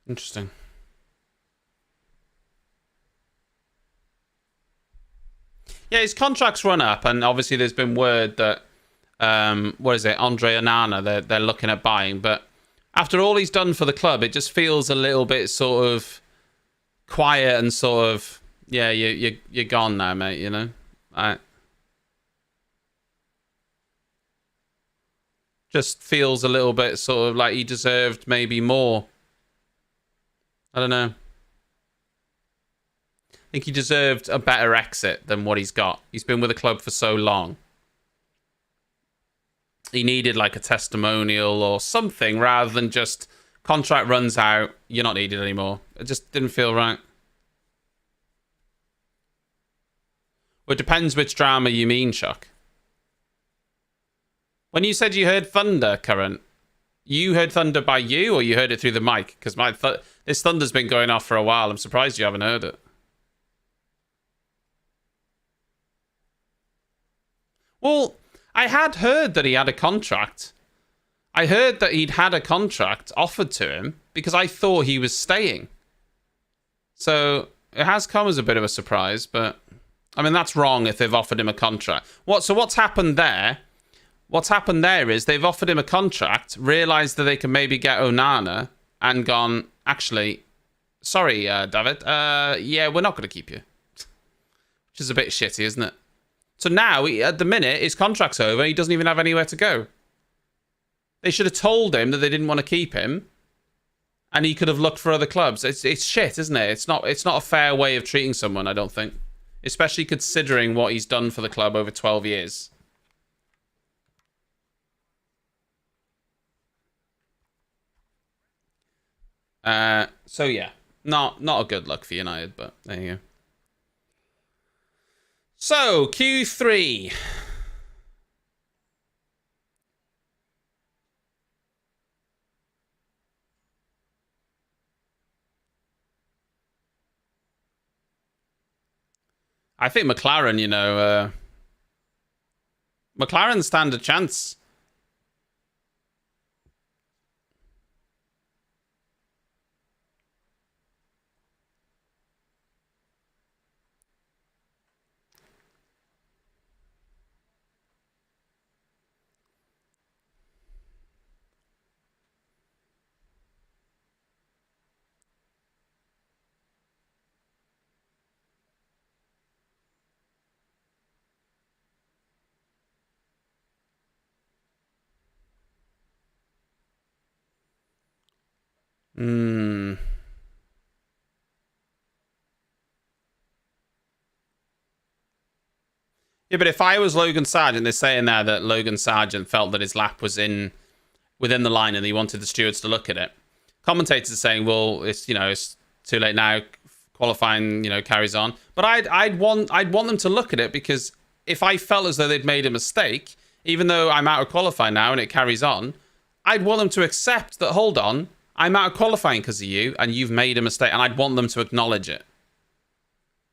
Interesting. Yeah, his contract's run up, and obviously there's been word that what is it, Andre Onana, they're looking at buying. But after all he's done for the club, it just feels a little bit sort of quiet and sort of, yeah, you're gone now, mate. You know, just feels a little bit sort of like he deserved maybe more. I don't know. I think he deserved a better exit than what he's got. He's been with the club for so long. He needed like a testimonial or something rather than just contract runs out, you're not needed anymore. It just didn't feel right. Well, it depends which drama you mean, Chuck. When you said you heard thunder, Current, you heard thunder by you or you heard it through the mic? Because this thunder's been going off for a while. I'm surprised you haven't heard it. Well, I had heard that he had a contract. I heard that he'd had a contract offered to him because I thought he was staying. So it has come as a bit of a surprise, but I mean, that's wrong if they've offered him a contract. So what's happened there? What's happened there is they've offered him a contract, realised that they can maybe get Onana, and gone, actually, sorry, David, yeah, we're not going to keep you. Which is a bit shitty, isn't it? So now, at the minute, his contract's over, he doesn't even have anywhere to go. They should have told him that they didn't want to keep him, and he could have looked for other clubs. It's shit, isn't it? It's not a fair way of treating someone, I don't think. Especially considering what he's done for the club over 12 years. So yeah, not a good look for United, but there you go. So Q3. I think McLaren, McLaren stand a chance. Yeah, but if I was Logan Sargent, they're saying there that Logan Sargent felt that his lap was within the line and he wanted the stewards to look at it. Commentators are saying, well, it's too late now. Qualifying, carries on. But I'd want them to look at it, because if I felt as though they'd made a mistake, even though I'm out of qualifying now and it carries on, I'd want them to accept that, hold on, I'm out of qualifying because of you and you've made a mistake, and I'd want them to acknowledge it.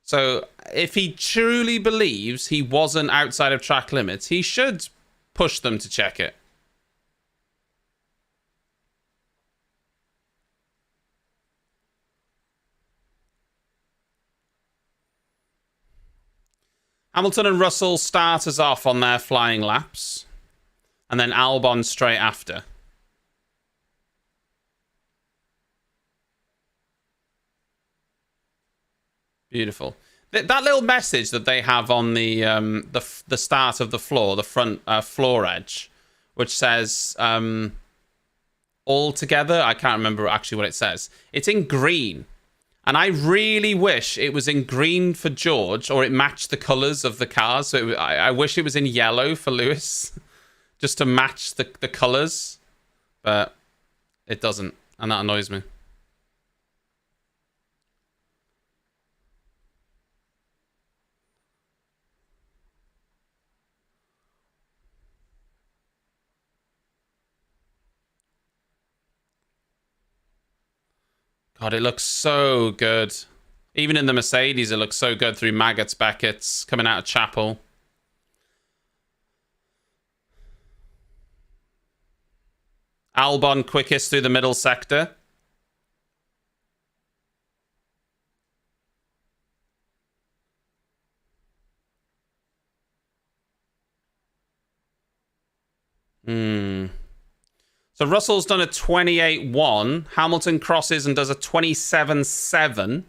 So if he truly believes he wasn't outside of track limits, he should push them to check it. Hamilton and Russell start us off on their flying laps. And then Albon straight after. Beautiful. That little message that they have on the start of the floor, the front floor edge, which says all together. I can't remember actually what it says. It's in green. And I really wish it was in green for George, or it matched the colours of the cars. So I wish it was in yellow for Lewis, just to match the colours. But it doesn't, and that annoys me. God, it looks so good. Even in the Mercedes, it looks so good through Maggots, Beckett's, coming out of Chapel. Albon quickest through the middle sector. So Russell's done a 28.1. Hamilton crosses and does a 27.7.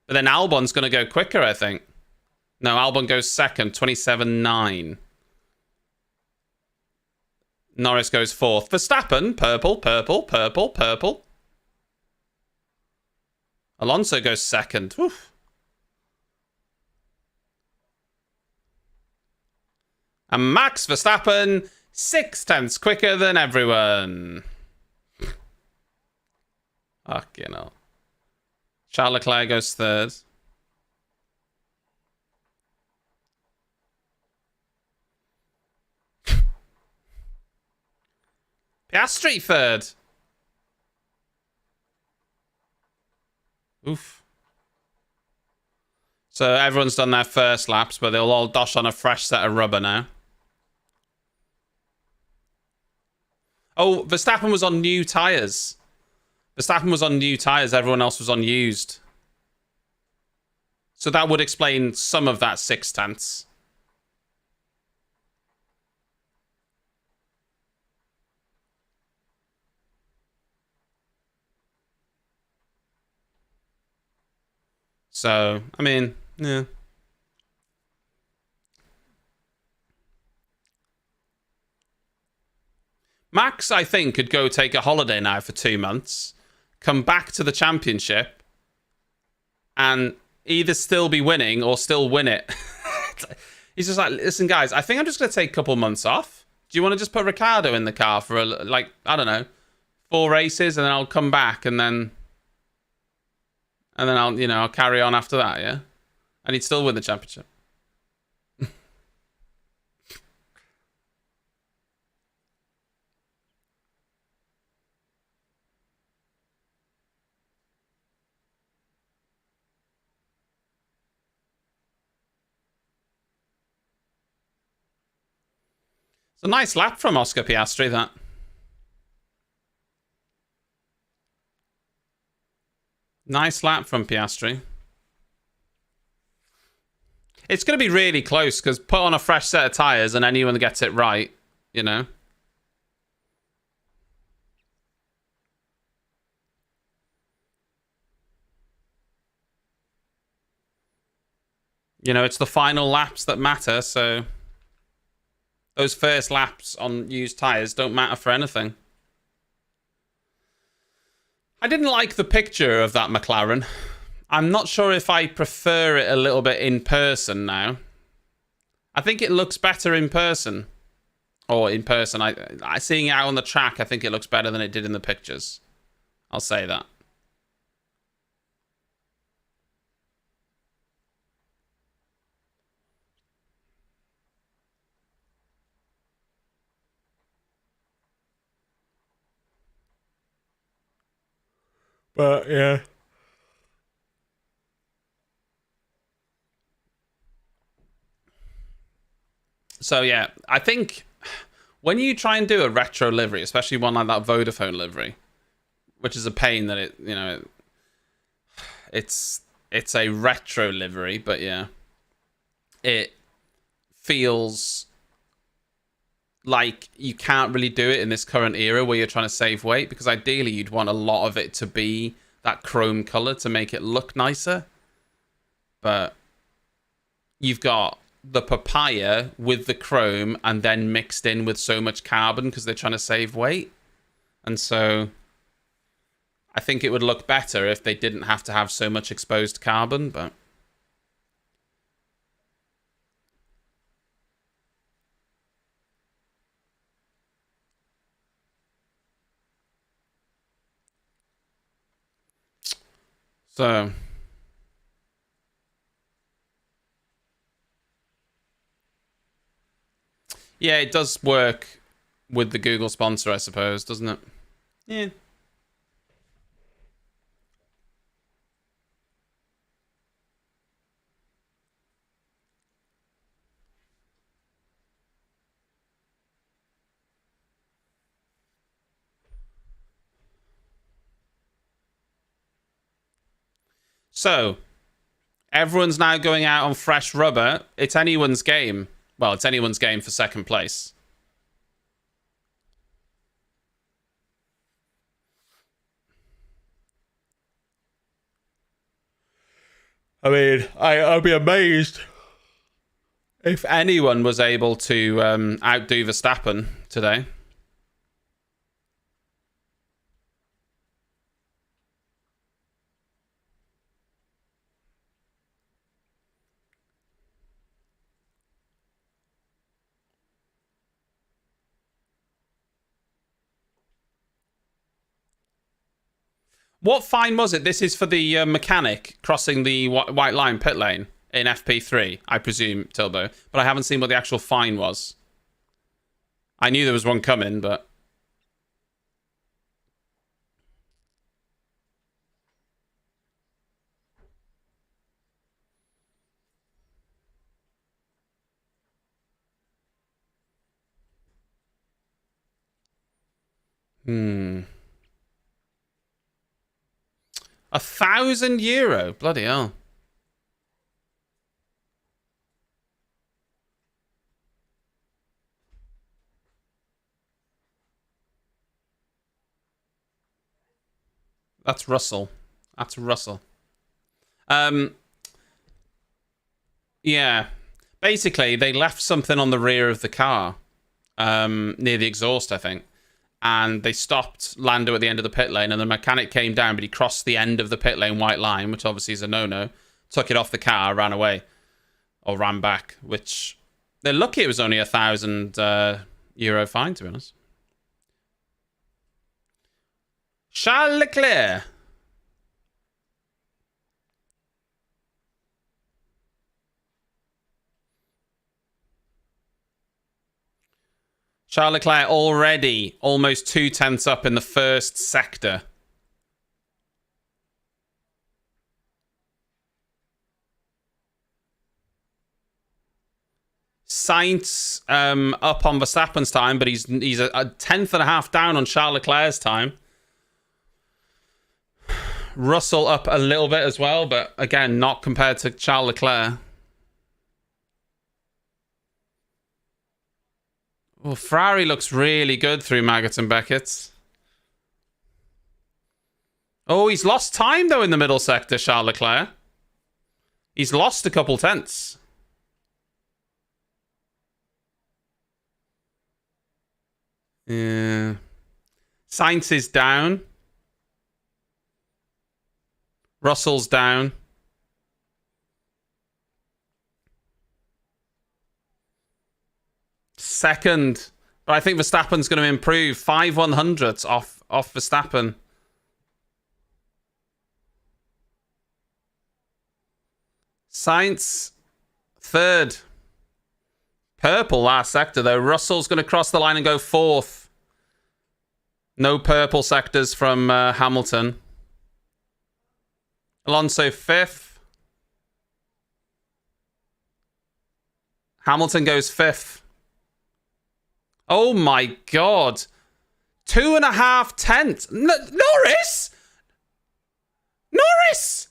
But then Albon's going to go quicker, I think. No, Albon goes second, 27.9. Norris goes fourth. Verstappen, purple, purple, purple, purple. Alonso goes second. Oof. And Max Verstappen, 0.6 quicker than everyone. Fucking hell. Charles Leclerc goes third. Piastri third. Oof. So everyone's done their first laps, but they'll all dosh on a fresh set of rubber now. Oh, Verstappen was on new tyres. Verstappen was on new tyres. Everyone else was on used. So that would explain some of that 0.6. So, I mean, yeah. Max, I think, could go take a holiday now for 2 months, come back to the championship, and either still be winning or still win it. He's just like, listen, guys, I think I'm just going to take a couple months off. Do you want to just put Ricciardo in the car for, like, I don't know, 4 races, and then I'll come back, and then I'll, I'll carry on after that, yeah? And he'd still win the championship. It's a nice lap from Oscar Piastri, that. Nice lap from Piastri. It's going to be really close, because put on a fresh set of tyres and anyone gets it right, you know? You know, it's the final laps that matter, so those first laps on used tyres don't matter for anything. I didn't like the picture of that McLaren. I'm not sure if I prefer it a little bit in person now. I think it looks better in person. Or in person. I seeing it out on the track, I think it looks better than it did in the pictures. I'll say that. But, yeah. So, yeah, I think when you try and do a retro livery, especially one like that Vodafone livery, which is a pain that it, it's a retro livery, but yeah, it feels like you can't really do it in this current era where you're trying to save weight, because ideally you'd want a lot of it to be that chrome color to make it look nicer. But you've got the papaya with the chrome and then mixed in with so much carbon because they're trying to save weight. And so I think it would look better if they didn't have to have so much exposed carbon, but so yeah, it does work with the Google sponsor, I suppose, doesn't it? Yeah. So, everyone's now going out on fresh rubber. It's anyone's game. Well, it's anyone's game for second place. I mean, I'd be amazed if anyone was able to outdo Verstappen today. What fine was it? This is for the mechanic crossing the white line pit lane in FP3, I presume, Tilbo. But I haven't seen what the actual fine was. I knew there was one coming, but... €1,000? Bloody hell. That's Russell. That's Russell. Yeah. Basically, they left something on the rear of the car, near the exhaust, I think. And they stopped Lando at the end of the pit lane, and the mechanic came down, but he crossed the end of the pit lane white line, which obviously is a no-no, took it off the car, ran away, or ran back, which they're lucky it was only €1,000 fine, to be honest. Charles Leclerc. Charles Leclerc already almost 2/10 up in the first sector. Sainz up on Verstappen's time, but he's a tenth and a half down on Charles Leclerc's time. Russell up a little bit as well, but again, not compared to Charles Leclerc. Well, Ferrari looks really good through Maggots and Beckett's. Oh, he's lost time, though, in the middle sector, Charles Leclerc. He's lost a couple tenths. Yeah. Sainz is down. Russell's down. Second. But I think Verstappen's going to improve. 5/100ths off Verstappen. Sainz, third. Purple last sector, though. Russell's going to cross the line and go fourth. No purple sectors from Hamilton. Alonso, fifth. Hamilton goes fifth. Oh my God. 2.5 tenths. Norris! Norris!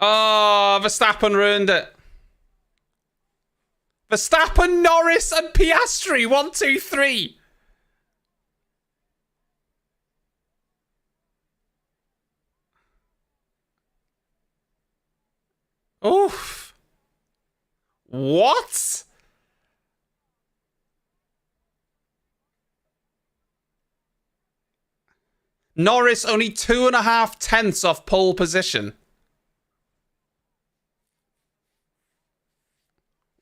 Oh, Verstappen ruined it. Verstappen, Norris, and Piastri. 1, 2, 3. Oof. What? Norris only 2.5 tenths off pole position.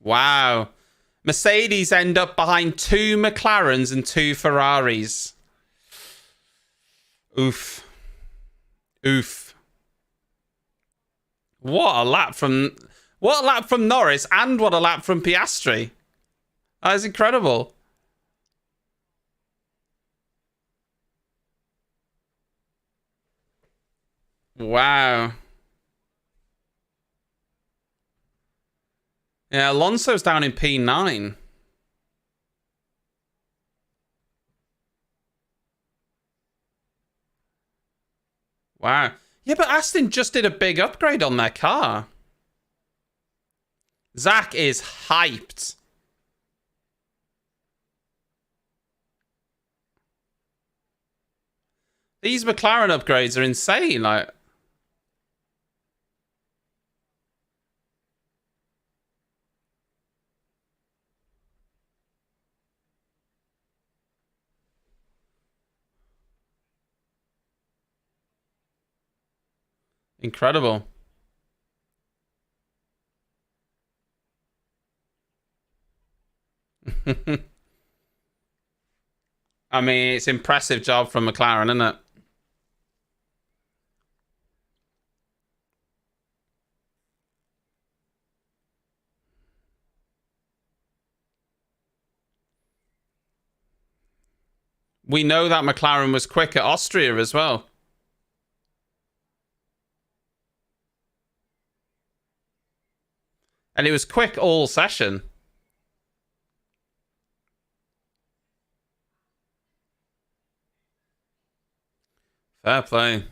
Wow. Mercedes end up behind 2 McLarens and 2 Ferraris. Oof. Oof. What a lap from Norris, and what a lap from Piastri. That is incredible. Wow. Yeah, Alonso's down in P9. Wow. Yeah, but Aston just did a big upgrade on their car. Zach is hyped. These McLaren upgrades are insane. Like, incredible. I mean, it's impressive job from McLaren, isn't it? We know that McLaren was quick at Austria as well. And it was quick all session. Fair play.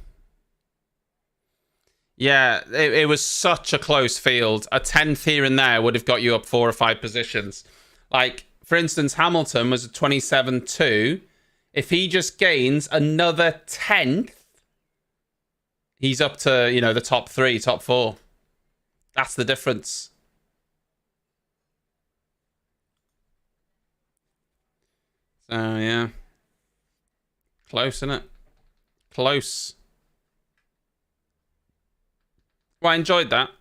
Yeah, it was such a close field. A 10th here and there would have got you up 4 or 5 positions. Like, for instance, Hamilton was a 27-2. If he just gains another 10th, he's up to, you know, the top 3, top 4. That's the difference. So, yeah. Close, isn't it? Close. Well, I enjoyed that.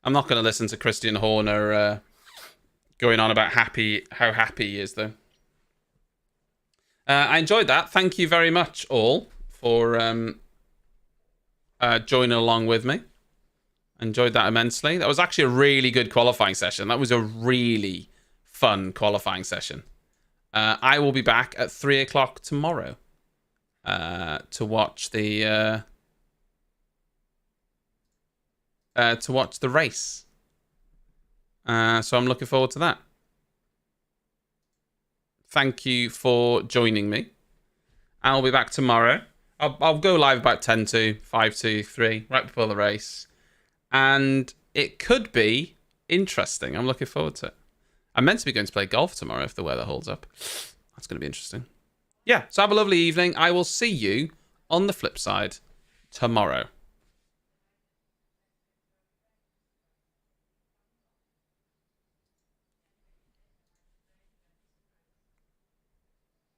I'm not going to listen to Christian Horner going on about how happy he is, though. I enjoyed that. Thank you very much, all, for joining along with me. Enjoyed that immensely. That was actually a really good qualifying session. That was a really fun qualifying session. I will be back at 3 o'clock tomorrow to watch the race. So I'm looking forward to that. Thank you for joining me. I'll be back tomorrow. I'll go live about 10 to 5 to 3, right before the race. And it could be interesting. I'm looking forward to it. I'm meant to be going to play golf tomorrow if the weather holds up. That's going to be interesting. Yeah, so have a lovely evening. I will see you on the flip side tomorrow.